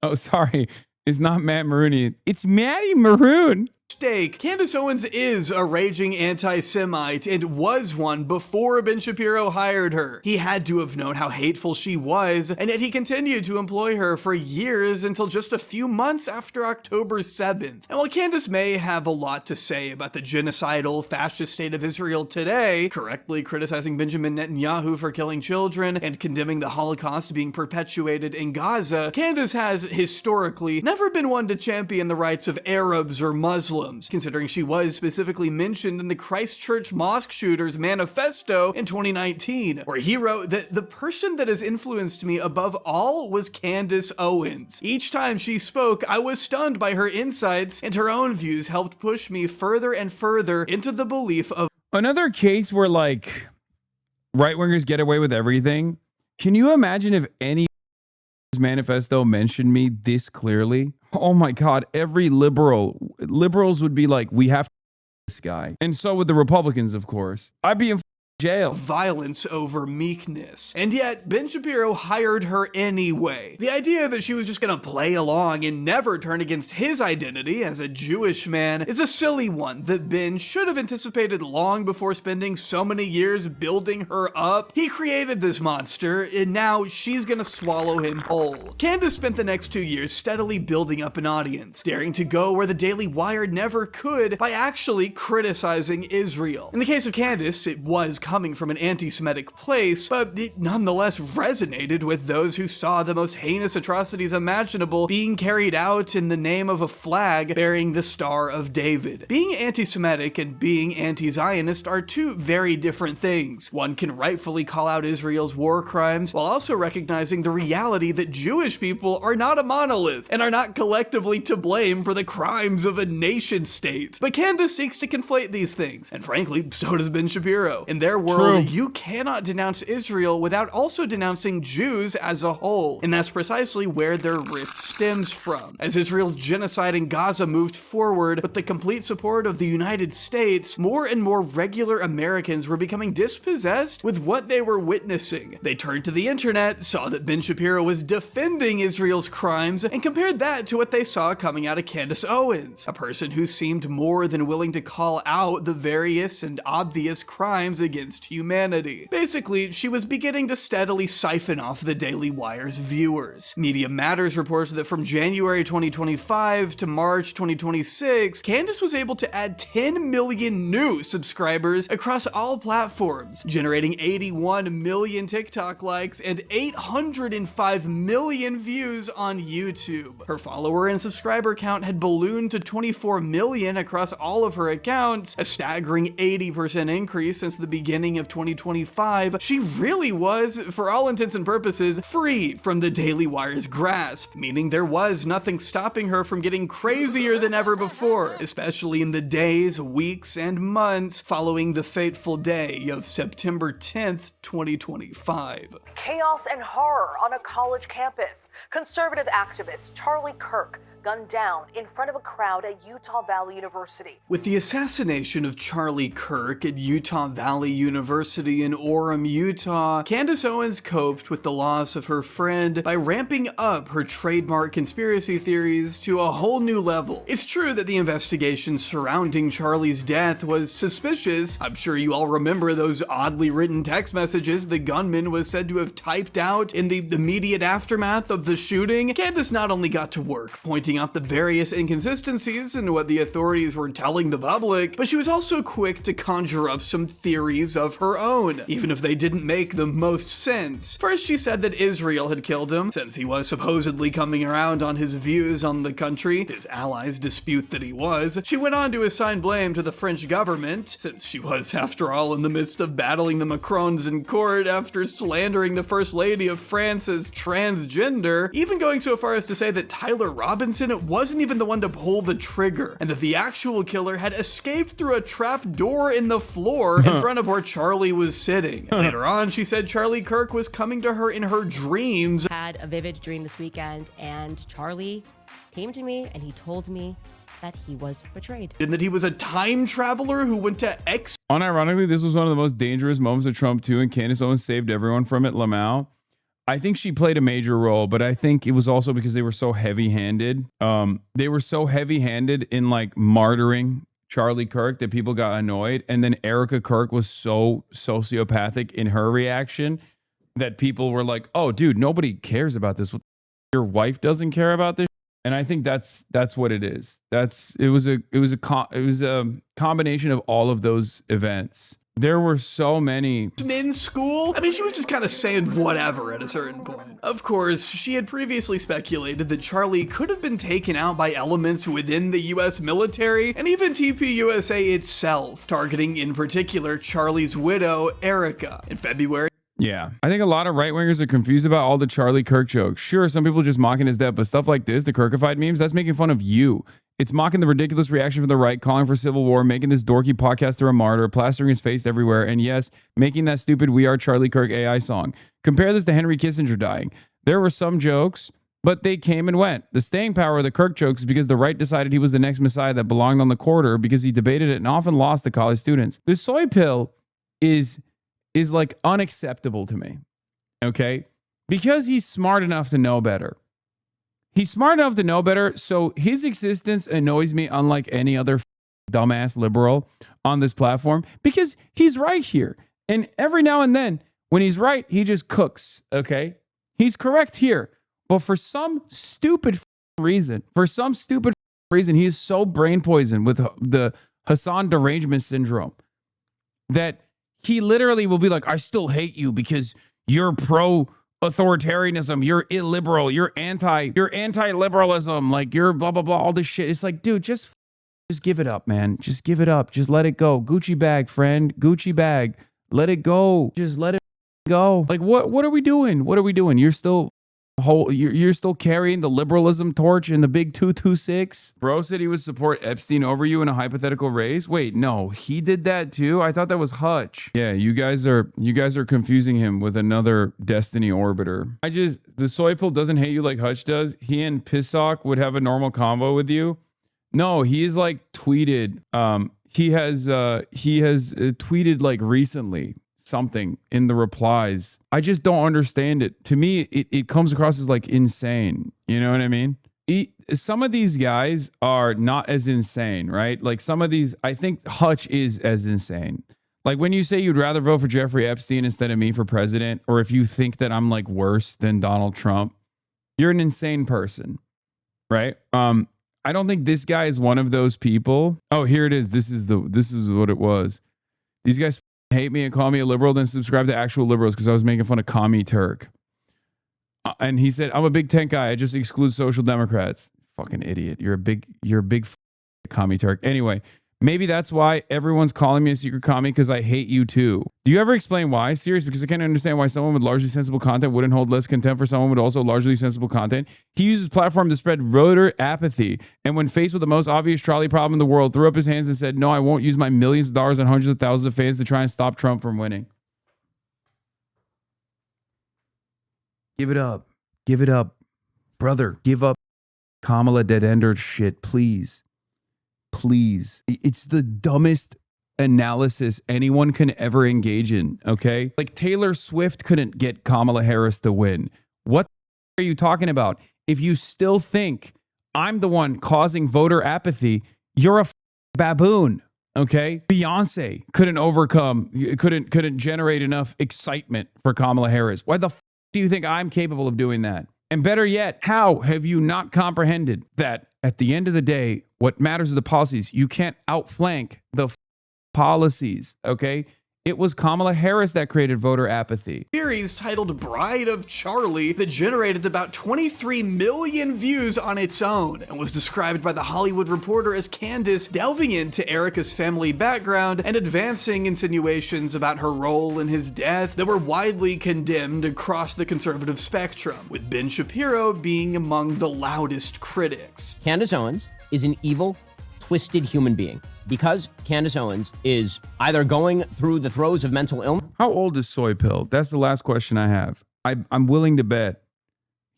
Oh, sorry. It's not Matt Maroney. It's Matty Maroon. Candace Owens is a raging anti-Semite and was one before Ben Shapiro hired her. He had to have known how hateful she was, and yet he continued to employ her for years until just a few months after October 7th. And while Candace may have a lot to say about the genocidal fascist state of Israel today, correctly criticizing Benjamin Netanyahu for killing children and condemning the Holocaust being perpetuated in Gaza, Candace has historically never been one to champion the rights of Arabs or Muslims, considering she was specifically mentioned in the Christchurch mosque shooters manifesto in 2019, where he wrote that the person that has influenced me above all was Candace Owens. Each time she spoke, I was stunned by her insights, and her own views helped push me further and further into the belief of another case where like right-wingers get away with everything. Can you imagine if any manifesto mentioned me this clearly? Oh my God, every liberals would be like, we have to this guy. And so would the Republicans, of course. I'd be in jail. Violence over meekness. And yet, Ben Shapiro hired her anyway. The idea that she was just gonna play along and never turn against his identity as a Jewish man is a silly one that Ben should have anticipated long before spending so many years building her up. He created this monster, and now she's gonna swallow him whole. Candace spent the next 2 years steadily building up an audience, daring to go where the Daily Wire never could by actually criticizing Israel. In the case of Candace, it was coming from an anti-Semitic place, but it nonetheless resonated with those who saw the most heinous atrocities imaginable being carried out in the name of a flag bearing the Star of David. Being anti-Semitic and being anti-Zionist are two very different things. One can rightfully call out Israel's war crimes while also recognizing the reality that Jewish people are not a monolith and are not collectively to blame for the crimes of a nation state. But Candace seeks to conflate these things, and frankly, so does Ben Shapiro. In their world, you cannot denounce Israel without also denouncing Jews as a whole, and that's precisely where their rift stems from. As Israel's genocide in Gaza moved forward with the complete support of the United States, more and more regular Americans were becoming dispossessed with what they were witnessing. They turned to the internet, saw that Ben Shapiro was defending Israel's crimes, and compared that to what they saw coming out of Candace Owens, a person who seemed more than willing to call out the various and obvious crimes against humanity. Basically, she was beginning to steadily siphon off the Daily Wire's viewers. Media Matters reports that from January 2025 to March 2026, Candace was able to add 10 million new subscribers across all platforms, generating 81 million TikTok likes and 805 million views on YouTube. Her follower and subscriber count had ballooned to 24 million across all of her accounts, a staggering 80% increase since the beginning of 2025. She really was, for all intents and purposes, free from the Daily Wire's grasp, meaning there was nothing stopping her from getting crazier than ever before, especially in the days, weeks, and months following the fateful day of September 10th, 2025. Chaos and horror on a college campus. Conservative activist Charlie Kirk gunned down in front of a crowd at Utah Valley University. With the assassination of Charlie Kirk at Utah Valley University in Orem, Utah, Candace Owens coped with the loss of her friend by ramping up her trademark conspiracy theories to a whole new level. It's true that the investigation surrounding Charlie's death was suspicious. I'm sure you all remember those oddly written text messages the gunman was said to have typed out in the immediate aftermath of the shooting. Candace not only got to work pointing pointing out the various inconsistencies in what the authorities were telling the public, but she was also quick to conjure up some theories of her own, even if they didn't make the most sense. First, she said that Israel had killed him, since he was supposedly coming around on his views on the country. His allies dispute that he was. She went on to assign blame to the French government, since she was, after all, in the midst of battling the Macrons in court after slandering the First Lady of France as transgender, even going so far as to say that Tyler Robinson wasn't even the one to pull the trigger, and that the actual killer had escaped through a trap door in the floor in front of where Charlie was sitting. Later on, she said Charlie Kirk was coming to her in her dreams. Had a vivid dream this weekend, and Charlie came to me and he told me that he was betrayed. And that he was a time traveler who went to X. Unironically, this was one of the most dangerous moments of Trump too, and Candace Owens saved everyone from it. Lamau, I think she played a major role, but I think it was also because they were so heavy-handed. They were so heavy-handed in like martyring Charlie Kirk that people got annoyed, and then Erica Kirk was so sociopathic in her reaction that people were like, "Oh, dude, nobody cares about this. Your wife doesn't care about this." And I think that's what it is. It was a combination of all of those events. There were so many. In school? I mean, she was just kind of saying whatever at a certain point. Of course, she had previously speculated that Charlie could have been taken out by elements within the US military and even TPUSA itself, targeting in particular Charlie's widow, Erica. In February, yeah, I think a lot of right-wingers are confused about all the Charlie Kirk jokes. Sure, some people just mocking his death, but stuff like this, the Kirkified memes, that's making fun of you. It's mocking the ridiculous reaction from the right, calling for civil war, making this dorky podcaster a martyr, plastering his face everywhere, and yes, making that stupid We Are Charlie Kirk AI song. Compare this to Henry Kissinger dying. There were some jokes, but they came and went. The staying power of the Kirk jokes is because the right decided he was the next messiah that belonged on the quarter because he debated it and often lost to college students. The soy pill is like unacceptable to me, okay? Because he's smart enough to know better. He's smart enough to know better, so his existence annoys me unlike any other dumbass liberal on this platform because he's right here. And every now and then, when he's right, he just cooks, okay? He's correct here. But for some stupid reason, he is so brain poisoned with the Hassan derangement syndrome that he literally will be like, I still hate you because you're pro-authoritarianism, you're illiberal, you're anti-liberalism, like you're blah, blah, blah, all this shit. It's like, dude, just give it up, man. Just give it up. Just let it go. Gucci bag, friend. Gucci bag. Let it go. Just let it go. Like, what are we doing? What are we doing? You're still carrying the liberalism torch in the big 226. Bro said he would support Epstein over you in a hypothetical race. Wait, no, he did that too. I thought that was Hutch. Yeah, you guys are confusing him with another Destiny orbiter. The soy pill doesn't hate you like Hutch does. He and Pissock would have a normal convo with you. No, he is like tweeted. He has tweeted like recently something in the replies. I just don't understand it. To me, it comes across as like insane. You know what I mean? Some of these guys are not as insane, right? Like some of these, I think Hutch is as insane. Like when you say you'd rather vote for Jeffrey Epstein instead of me for president, or if you think that I'm like worse than Donald Trump, you're an insane person, right? I don't think this guy is one of those people. Oh, here it is. This is what it was. These guys hate me and call me a liberal, then subscribe to actual liberals because I was making fun of Commie Turk. And he said, I'm a big tent guy. I just exclude social democrats. Fucking idiot. You're a big Commie Turk. Anyway, maybe that's why everyone's calling me a secret commie, because I hate you too. Do you ever explain why? Serious, because I can't understand why someone with largely sensible content wouldn't hold less contempt for someone with also largely sensible content. He uses platform to spread voter apathy, and when faced with the most obvious trolley problem in the world, threw up his hands and said, no, I won't use my millions of dollars and hundreds of thousands of fans to try and stop Trump from winning. Give it up. Give it up. Brother, give up Kamala dead-ender shit, please. Please. It's the dumbest analysis anyone can ever engage in, okay? Like Taylor Swift couldn't get Kamala Harris to win. What are you talking about? If you still think I'm the one causing voter apathy, you're a baboon, okay? Beyonce couldn't generate enough excitement for Kamala Harris. Why the do you think I'm capable of doing that? And better yet, how have you not comprehended that at the end of the day, what matters is the policies? You can't outflank the policies, okay? It was Kamala Harris that created voter apathy. Series titled Bride of Charlie that generated about 23 million views on its own and was described by The Hollywood Reporter as Candace delving into Erica's family background and advancing insinuations about her role in his death that were widely condemned across the conservative spectrum, with Ben Shapiro being among the loudest critics. Candace Owens is an evil, twisted human being. Because Candace Owens is either going through the throes of mental illness. How old is Soy Pill? That's the last question I have. I'm willing to bet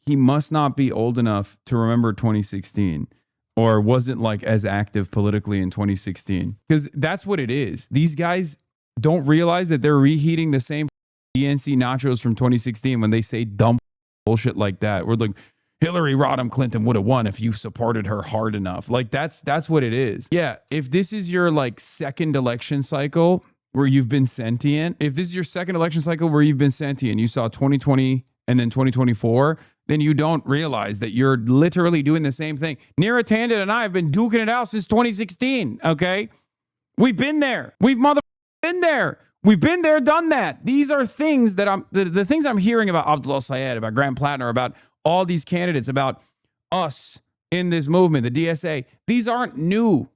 he must not be old enough to remember 2016 or wasn't like as active politically in 2016. Because that's what it is. These guys don't realize that they're reheating the same DNC nachos from 2016 when they say dumb bullshit like that. We're like, Hillary Rodham Clinton would have won if you supported her hard enough. Like that's what it is. Yeah, if this is your like second election cycle where you've been sentient, if this is your second election cycle where you've been sentient, you saw 2020 and then 2024, then you don't realize that you're literally doing the same thing. Neera Tanden and I have been duking it out since 2016, okay? We've been there. We've been there. We've been there, done that. These are things that the things I'm hearing about Abdullah Syed, about Graham Plattner, about all these candidates, about us in this movement, the DSA. These aren't new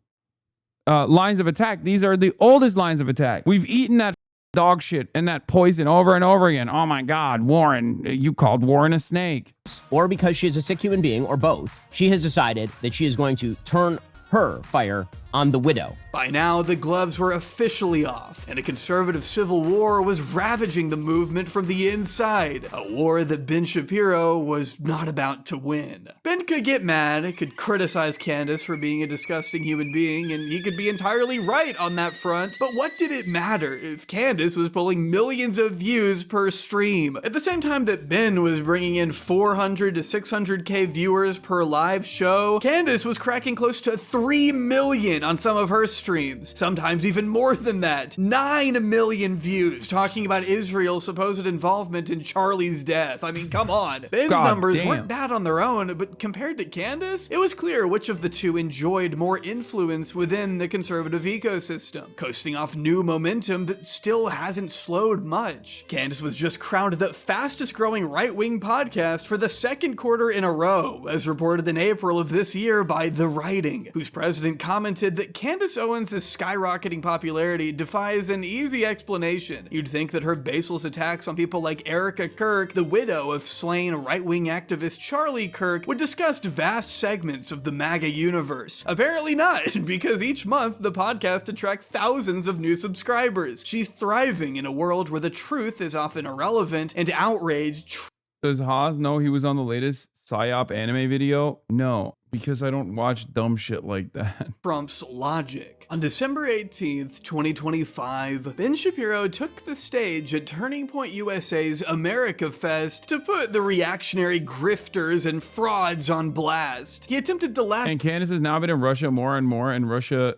lines of attack. These are the oldest lines of attack. We've eaten that dog shit and that poison over and over again. Oh my God, Warren, you called Warren a snake. Or because she is a sick human being, or both, she has decided that she is going to turn her fire on the widow. By now, the gloves were officially off, and a conservative civil war was ravaging the movement from the inside, a war that Ben Shapiro was not about to win. Ben could get mad, could criticize Candace for being a disgusting human being, and he could be entirely right on that front, but what did it matter if Candace was pulling millions of views per stream? At the same time that Ben was bringing in 400 to 600k viewers per live show, Candace was cracking close to 3 million on some of her streams, sometimes even more than that. 9 million views talking about Israel's supposed involvement in Charlie's death. I mean, come on. Ben's numbers weren't bad on their own, but compared to Candace, it was clear which of the two enjoyed more influence within the conservative ecosystem, coasting off new momentum that still hasn't slowed much. Candace was just crowned the fastest growing right-wing podcast for the second quarter in a row, as reported in April of this year by The Writing, whose president commented that Candace Owens' skyrocketing popularity defies an easy explanation. You'd think that her baseless attacks on people like Erica Kirk, the widow of slain right-wing activist Charlie Kirk, would discuss vast segments of the MAGA universe. Apparently not, because each month the podcast attracts thousands of new subscribers. She's thriving in a world where the truth is often irrelevant and outrage. Does Haas know he was on the latest PSYOP anime video? No, because I don't watch dumb shit like that. Trump's logic. On December 18th, 2025, Ben Shapiro took the stage at Turning Point USA's America Fest to put the reactionary grifters and frauds on blast. He attempted to laugh. And Candace has now been in Russia more and more, and Russia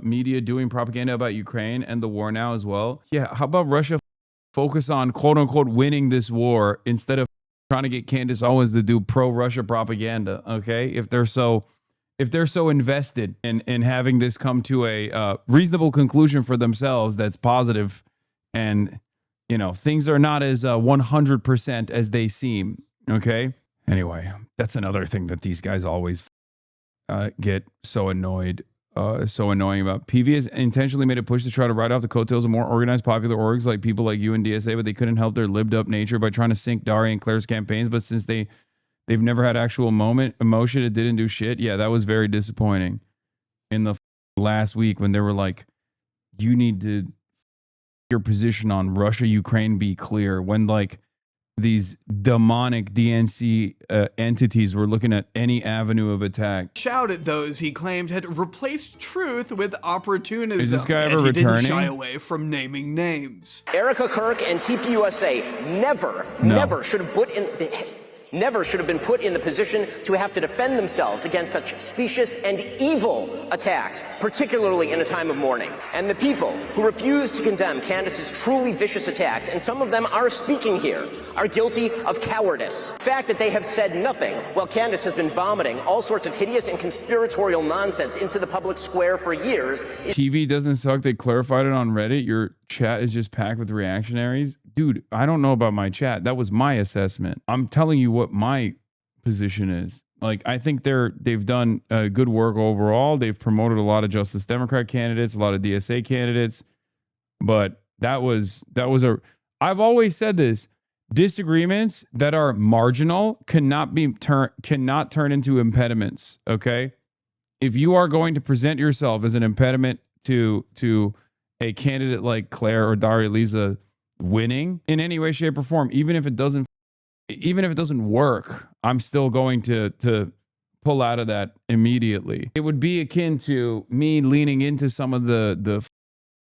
media doing propaganda about Ukraine and the war now as well. Yeah, how about Russia focus on quote unquote winning this war instead of trying to get Candace Owens to do pro-Russia propaganda, okay? If they're so invested in having this come to a reasonable conclusion for themselves that's positive, and, you know, things are not as 100% as they seem, okay? Anyway, that's another thing that these guys always get so annoying about. PV has intentionally made a push to try to ride off the coattails of more organized popular orgs like people like you and DSA, but they couldn't help their lived up nature by trying to sink Dari and Claire's campaigns. But since they've never had actual emotion, it didn't do shit. Yeah, that was very disappointing in the last week when they were like, you need to your position on Russia, Ukraine be clear, when like these demonic DNC entities were looking at any avenue of attack. Shout at those he claimed had replaced truth with opportunism. Is this guy ever and he returning? Didn't shy away from naming names. Erica Kirk and TPUSA never should have put in. never should have been put in the position to have to defend themselves against such specious and evil attacks, particularly in a time of mourning. And the people who refuse to condemn Candace's truly vicious attacks, and some of them are speaking here, are guilty of cowardice. The fact that they have said nothing while Candace has been vomiting all sorts of hideous and conspiratorial nonsense into the public square for years. TV doesn't suck. They clarified it on Reddit. Your chat is just packed with reactionaries. Dude, I don't know about my chat. That was my assessment. I'm telling you what my position is. Like, I think they've done good work overall. They've promoted a lot of Justice Democrat candidates, a lot of DSA candidates. But I've always said this. Disagreements that are marginal cannot turn into impediments. Okay, if you are going to present yourself as an impediment to a candidate like Claire or Daria Lisa winning in any way, shape, or form, even if it doesn't work, I'm still going to pull out of that immediately. It would be akin to me leaning into some of the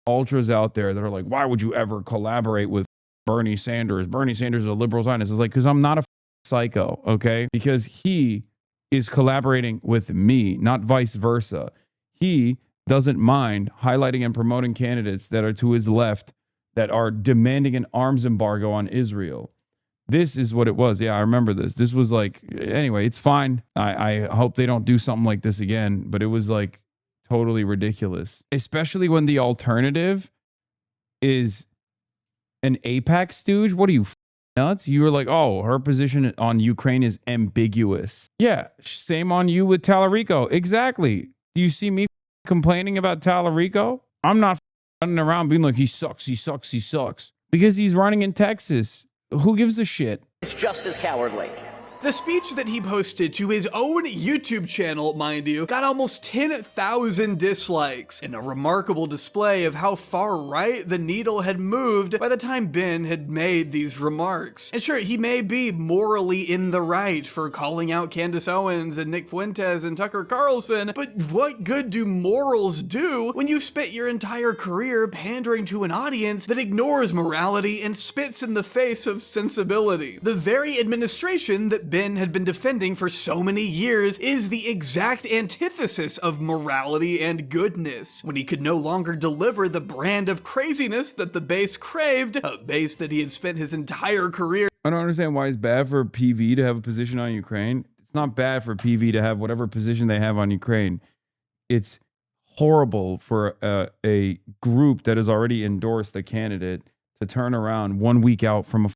ultras out there that are like, why would you ever collaborate with Bernie Sanders? Bernie Sanders is a liberal Zionist. It's like, because I'm not a psycho, okay? Because he is collaborating with me, not vice versa. He doesn't mind highlighting and promoting candidates that are to his left that are demanding an arms embargo on Israel. This is what it was. Yeah, I remember this. This was like, anyway, it's fine. I hope they don't do something like this again, but it was like totally ridiculous, especially when the alternative is an AIPAC stooge. What are you, nuts? You were like, oh, her position on Ukraine is ambiguous. Yeah, same on you with Tallarico. Exactly. Do you see me complaining about Tallarico? I'm not running around being like, he sucks, because he's running in Texas. Who gives a shit? It's just as cowardly. The speech that he posted to his own YouTube channel, mind you, got almost 10,000 dislikes, in a remarkable display of how far right the needle had moved by the time Ben had made these remarks. And sure, he may be morally in the right for calling out Candace Owens and Nick Fuentes and Tucker Carlson, but what good do morals do when you've spent your entire career pandering to an audience that ignores morality and spits in the face of sensibility? The very administration that Ben had been defending for so many years is the exact antithesis of morality and goodness, when he could no longer deliver the brand of craziness that the base craved, a base that he had spent his entire career. I don't understand why it's bad for PV to have a position on Ukraine. It's not bad for PV to have whatever position they have on Ukraine. It's horrible for a group that has already endorsed a candidate to turn around 1 week out from a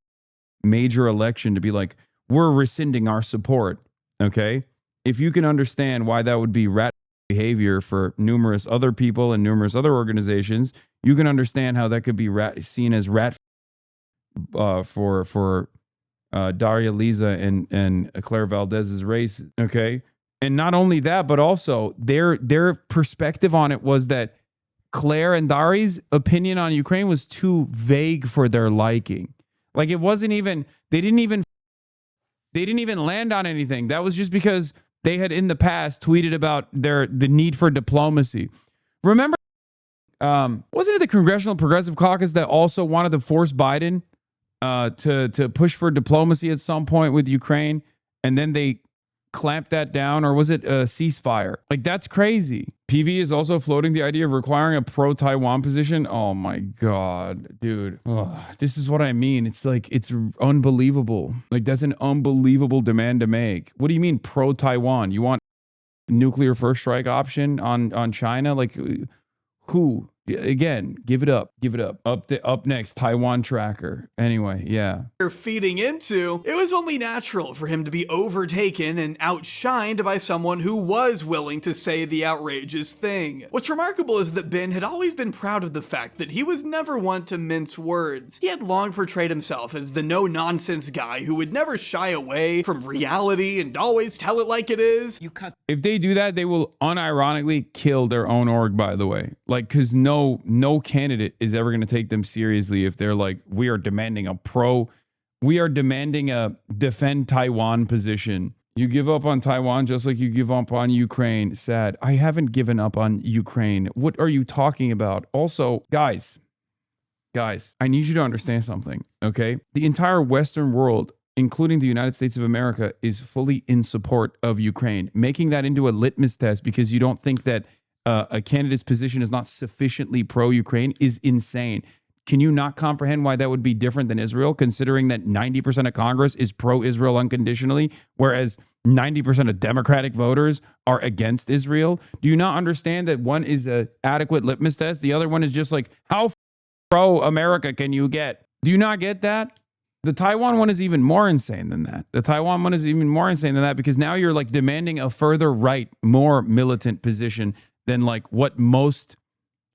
major election to be like, we're rescinding our support, okay? If you can understand why that would be rat behavior for numerous other people and numerous other organizations, you can understand how that could be seen as rat for Daria Lisa and Claire Valdez's race, okay? And not only that, but also their perspective on it was that Claire and Daria's opinion on Ukraine was too vague for their liking. Like, it wasn't even, they didn't even land on anything. That was just because they had in the past tweeted about the need for diplomacy. Remember, wasn't it the Congressional Progressive Caucus that also wanted to force Biden to push for diplomacy at some point with Ukraine, and then they clamped that down? Or was it a ceasefire? Like, that's crazy. PV is also floating the idea of requiring a pro-Taiwan position. Oh my God, dude. Ugh, this is what I mean. It's like, it's unbelievable. Like, that's an unbelievable demand to make. What do you mean pro-Taiwan? You want nuclear first strike option on China? Like, who? Again, give it up. Up next, Taiwan tracker. Anyway, yeah. Feeding into, it was only natural for him to be overtaken and outshined by someone who was willing to say the outrageous thing. What's remarkable is that Ben had always been proud of the fact that he was never one to mince words. He had long portrayed himself as the no-nonsense guy who would never shy away from reality and always tell it like it is. If they do that, they will unironically kill their own org, by the way. Like, because no candidate is ever going to take them seriously if they're like, we are demanding a defend Taiwan position. You give up on Taiwan just like you give up on Ukraine. Sad. I haven't given up on Ukraine. What are you talking about? Also, guys, I need you to understand something, okay? The entire Western world, including the United States of America, is fully in support of Ukraine. Making that into a litmus test because you don't think that a candidate's position is not sufficiently pro-Ukraine is insane. Can you not comprehend why that would be different than Israel, considering that 90% of Congress is pro-Israel unconditionally, whereas 90% of Democratic voters are against Israel? Do you not understand that one is an adequate litmus test? The other one is just like, how pro-America can you get? Do you not get that? The Taiwan one is even more insane than that. The Taiwan one is even more insane than that because now you're like demanding a further right, more militant position than like what most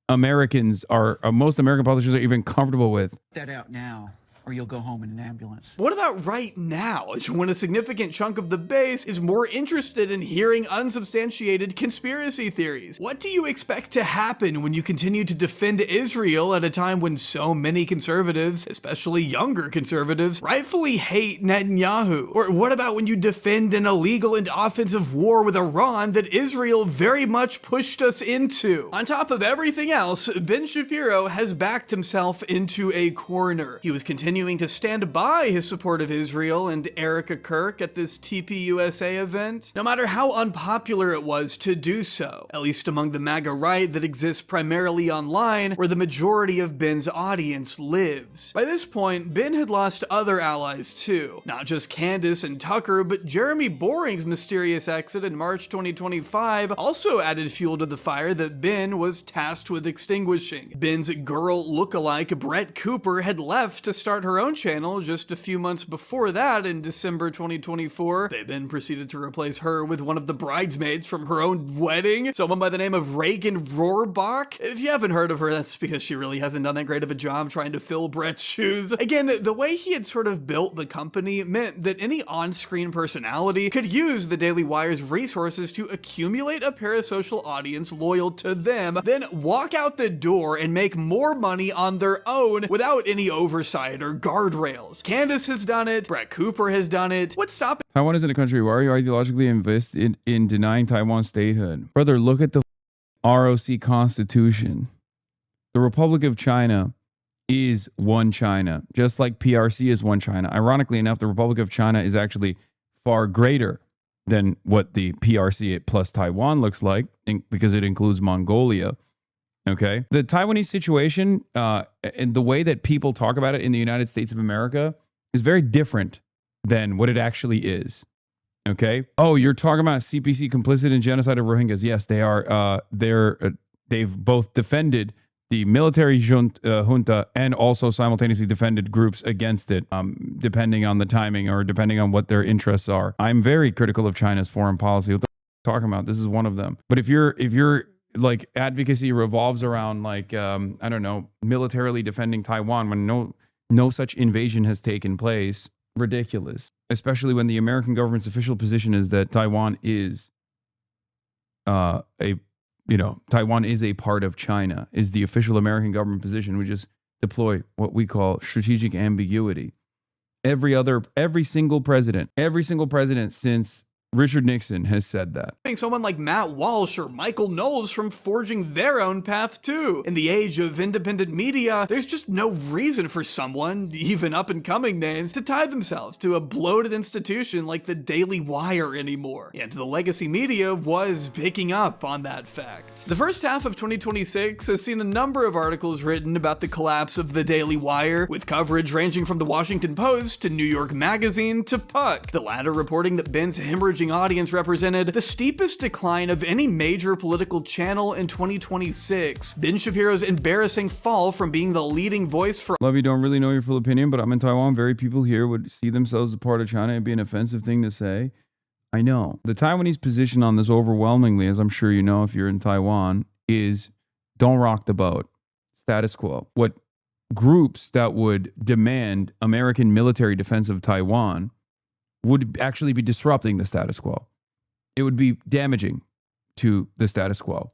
American politicians are even comfortable with. That out now, or you'll go home in an ambulance. What about right now, when a significant chunk of the base is more interested in hearing unsubstantiated conspiracy theories? What do you expect to happen when you continue to defend Israel at a time when so many conservatives, especially younger conservatives, rightfully hate Netanyahu? Or what about when you defend an illegal and offensive war with Iran that Israel very much pushed us into? On top of everything else, Ben Shapiro has backed himself into a corner. He was continuing to stand by his support of Israel and Erica Kirk at this TPUSA event, no matter how unpopular it was to do so, at least among the MAGA right that exists primarily online, where the majority of Ben's audience lives. By this point, Ben had lost other allies too, not just Candace and Tucker, but Jeremy Boring's mysterious exit in March 2025 also added fuel to the fire that Ben was tasked with extinguishing. Ben's girl lookalike Brett Cooper had left to start her own channel just a few months before that in December 2024. They then proceeded to replace her with one of the bridesmaids from her own wedding, someone by the name of Reagan Rohrbach. If you haven't heard of her, that's because she really hasn't done that great of a job trying to fill Brett's shoes. Again, the way he had sort of built the company meant that any on-screen personality could use the Daily Wire's resources to accumulate a parasocial audience loyal to them, then walk out the door and make more money on their own without any oversight or guardrails. Candace has done it. Brett Cooper has done it. What's stopping? Taiwan isn't a country. Why are you ideologically invested in denying Taiwan statehood? Brother, look at the ROC Constitution. The Republic of China is one China, just like PRC is one China. Ironically enough, the Republic of China is actually far greater than what the PRC plus Taiwan looks like because it includes Mongolia. Okay. The Taiwanese situation and the way that people talk about it in the United States of America is very different than what it actually is. Okay. Oh, you're talking about CPC complicit in genocide of Rohingyas. Yes, they are. They've both defended the military junta and also simultaneously defended groups against it, depending on the timing or depending on what their interests are. I'm very critical of China's foreign policy. What the f- talking about? This is one of them. But if you're like advocacy revolves around like I don't know, militarily defending Taiwan when no such invasion has taken place, ridiculous. Especially when the American government's official position is that Taiwan is Taiwan is a part of China, is the official American government position. We just deploy what we call strategic ambiguity. Every single president since Richard Nixon has said that. Someone like Matt Walsh or Michael Knowles from forging their own path too. In the age of independent media, there's just no reason for someone, even up-and-coming names, to tie themselves to a bloated institution like the Daily Wire anymore. And the legacy media was picking up on that fact. The first half of 2026 has seen a number of articles written about the collapse of the Daily Wire, with coverage ranging from the Washington Post to New York Magazine to Puck, the latter reporting that Ben's hemorrhaging audience represented the steepest decline of any major political channel in 2026. Ben Shapiro's embarrassing fall from being the leading voice for Love you, don't really know your full opinion, but I'm in Taiwan. Very people here would see themselves as part of China and be an offensive thing to say. I know. The Taiwanese position on this overwhelmingly, as I'm sure you know if you're in Taiwan, is don't rock the boat. Status quo. What groups that would demand American military defense of Taiwan would actually be disrupting the status quo. It would be damaging to the status quo.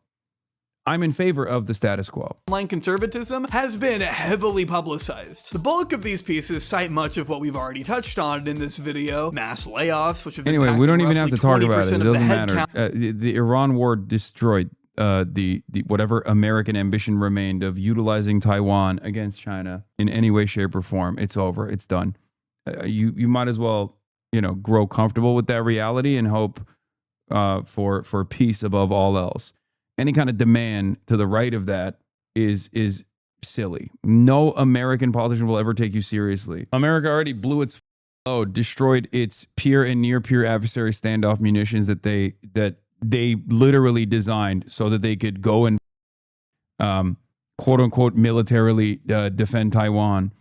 I'm in favor of the status quo. Online conservatism has been heavily publicized. The bulk of these pieces cite much of what we've already touched on in this video. Mass layoffs, which have anyway, we don't even have to talk about it. It doesn't matter. The Iran war destroyed the whatever American ambition remained of utilizing Taiwan against China in any way, shape, or form. It's over. It's done. you might as well, grow comfortable with that reality and hope for peace above all else. Any kind of demand to the right of that is silly. No American politician will ever take you seriously. America already blew its load, destroyed its peer and near peer adversary standoff munitions that they literally designed so that they could go and quote unquote militarily defend Taiwan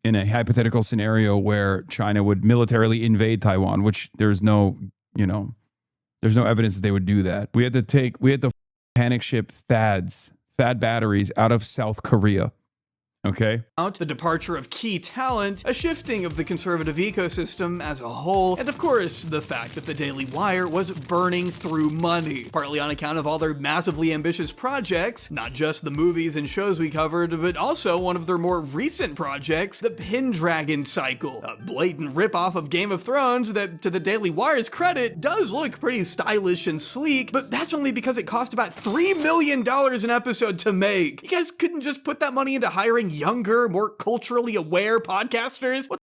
in a hypothetical scenario where China would militarily invade Taiwan, which there's no evidence that they would do that. We had to panic ship THAAD batteries out of South Korea. Okay. The departure of key talent, a shifting of the conservative ecosystem as a whole, and of course, the fact that the Daily Wire was burning through money, partly on account of all their massively ambitious projects, not just the movies and shows we covered, but also one of their more recent projects, the Pendragon Cycle, a blatant ripoff of Game of Thrones that, to the Daily Wire's credit, does look pretty stylish and sleek, but that's only because it cost about $3 million an episode to make. You guys couldn't just put that money into hiring younger, more culturally aware podcasters? What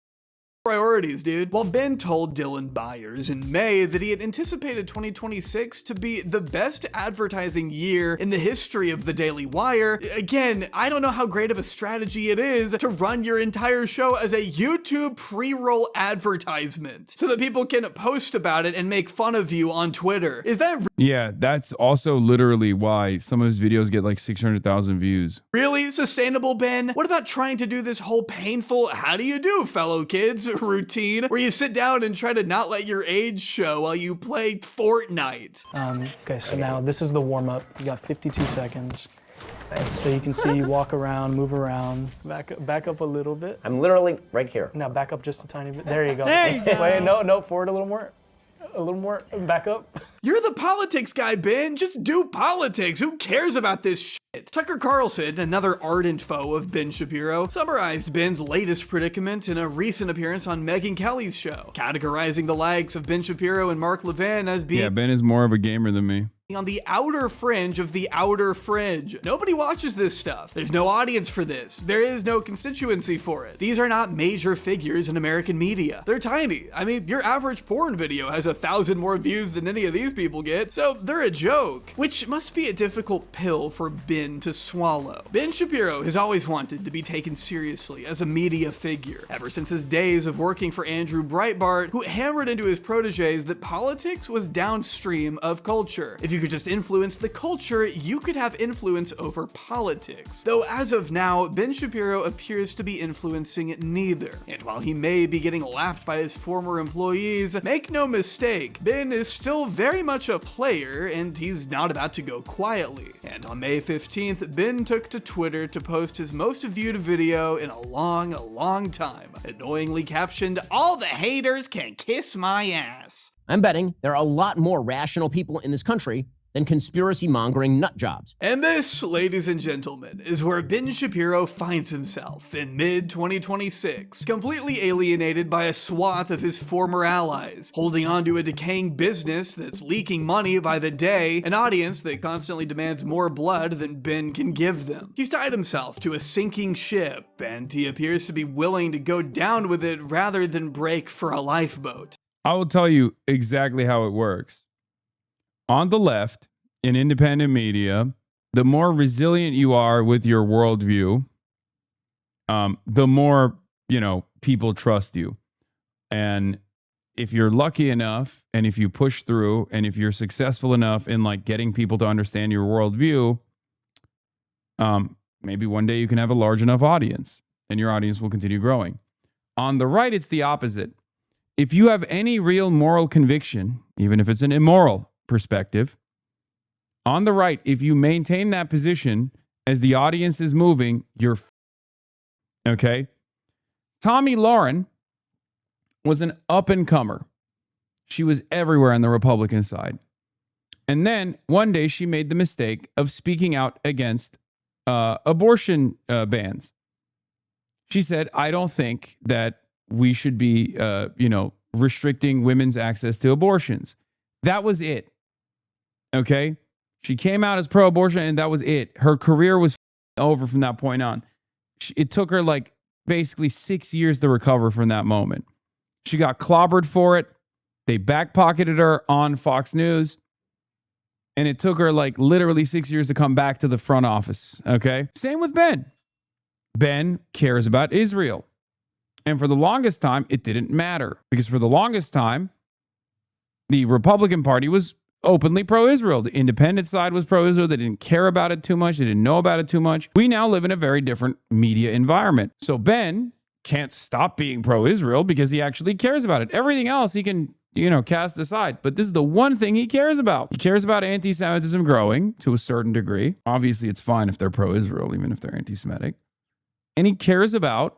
priorities, dude? Well, Ben told Dylan Byers in May that he had anticipated 2026 to be the best advertising year in the history of the Daily Wire. Again, I don't know how great of a strategy it is to run your entire show as a YouTube pre-roll advertisement so that people can post about it and make fun of you on Twitter. Is that Yeah, that's also literally why some of his videos get like 600,000 views. really sustainable, Ben? What about trying to do this whole painful, how do you do, fellow kids, routine where you sit down and try to not let your age show while you play Fortnite? Okay, so now this is the warm-up. You got 52 seconds. So you can see you walk around, move around, back up a little bit. I'm literally right here. Now back up just a tiny bit. There you go. There you go. Wait, no, forward a little more, back up. You're the politics guy, Ben. Just do politics. Who cares about this shit? Tucker Carlson, another ardent foe of Ben Shapiro, summarized Ben's latest predicament in a recent appearance on Megyn Kelly's show, categorizing the likes of Ben Shapiro and Mark Levin as being Yeah, Ben is more of a gamer than me. on the outer fringe of the outer fringe. Nobody watches this stuff. There's no audience for this. There is no constituency for it. These are not major figures in American media. They're tiny. I mean, your average porn video has 1,000 more views than any of these people get, so they're a joke, which must be a difficult pill for Ben to swallow. Ben Shapiro has always wanted to be taken seriously as a media figure, ever since his days of working for Andrew Breitbart, who hammered into his proteges that politics was downstream of culture. If you could just influence the culture, you could have influence over politics. Though as of now, Ben Shapiro appears to be influencing neither. And while he may be getting lapped by his former employees, make no mistake, Ben is still very much a player, and he's not about to go quietly. And on May 15th, Ben took to Twitter to post his most viewed video in a long time, annoyingly captioned, "All the haters can kiss my ass." I'm betting there are a lot more rational people in this country than conspiracy-mongering nutjobs. And this, ladies and gentlemen, is where Ben Shapiro finds himself in mid-2026, completely alienated by a swath of his former allies, holding on to a decaying business that's leaking money by the day, an audience that constantly demands more blood than Ben can give them. He's tied himself to a sinking ship, and he appears to be willing to go down with it rather than break for a lifeboat. I will tell you exactly how it works. On the left, in independent media, the more resilient you are with your worldview, the more, people trust you. And if you're lucky enough, and if you push through, and if you're successful enough in like getting people to understand your worldview, maybe one day you can have a large enough audience, and your audience will continue growing. On the right, it's the opposite. If you have any real moral conviction, even if it's an immoral perspective, on the right, if you maintain that position as the audience is moving, you're okay. Tommy Lauren was an up-and-comer. She was everywhere on the Republican side. And then one day she made the mistake of speaking out against abortion bans. She said, "I don't think that we should be, restricting women's access to abortions." That was it. Okay? She came out as pro-abortion, and that was it. Her career was over from that point on. It took her like basically 6 years to recover from that moment. She got clobbered for it. They backpocketed her on Fox News. And it took her like literally 6 years to come back to the front office. Okay. Same with Ben. Ben cares about Israel. And for the longest time, it didn't matter. Because for the longest time, the Republican Party was openly pro-Israel. The independent side was pro-Israel. They didn't care about it too much. They didn't know about it too much. We now live in a very different media environment. So Ben can't stop being pro-Israel because he actually cares about it. Everything else he can, cast aside. But this is the one thing he cares about. He cares about anti-Semitism growing to a certain degree. Obviously, it's fine if they're pro-Israel, even if they're anti-Semitic. And he cares about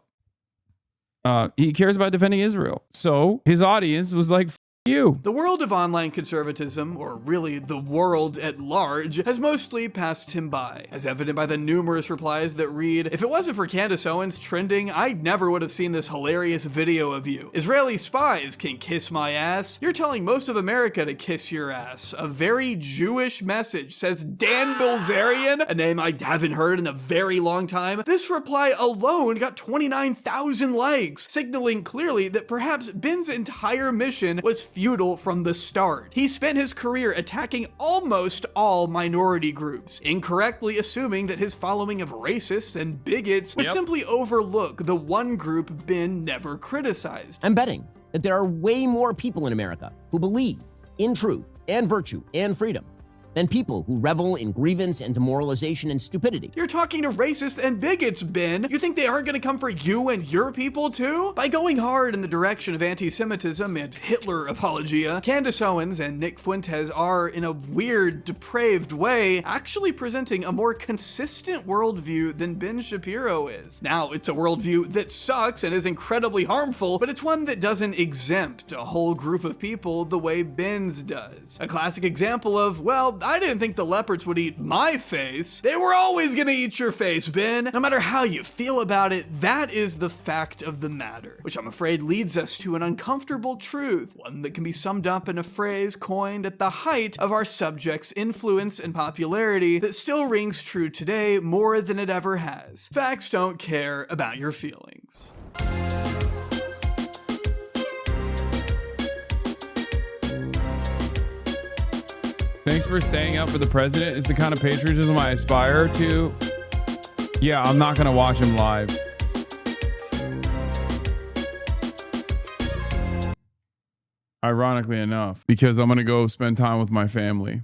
defending Israel. So his audience was like, you. The world of online conservatism, or really the world at large, has mostly passed him by, as evident by the numerous replies that read, "If it wasn't for Candace Owens trending, I never would have seen this hilarious video of you. Israeli spies can kiss my ass. You're telling most of America to kiss your ass. A very Jewish message," says Dan Bilzerian, a name I haven't heard in a very long time. This reply alone got 29,000 likes, signaling clearly that perhaps Ben's entire mission was futile from the start. He spent his career attacking almost all minority groups, incorrectly assuming that his following of racists and bigots would simply overlook the one group Ben never criticized. I'm betting that there are way more people in America who believe in truth and virtue and freedom than people who revel in grievance and demoralization and stupidity. You're talking to racists and bigots, Ben. You think they aren't gonna come for you and your people too? By going hard in the direction of anti-Semitism and Hitler apologia, Candace Owens and Nick Fuentes are, in a weird, depraved way, actually presenting a more consistent worldview than Ben Shapiro is. Now, it's a worldview that sucks and is incredibly harmful, but it's one that doesn't exempt a whole group of people the way Ben's does. A classic example of, well, I didn't think the leopards would eat my face. They were always gonna eat your face, Ben. No matter how you feel about it, that is the fact of the matter, which I'm afraid leads us to an uncomfortable truth, one that can be summed up in a phrase coined at the height of our subject's influence and popularity that still rings true today more than it ever has. Facts don't care about your feelings. Thanks for staying up for the president. It's the kind of patriotism I aspire to. Yeah, I'm not going to watch him live. Ironically enough, because I'm going to go spend time with my family.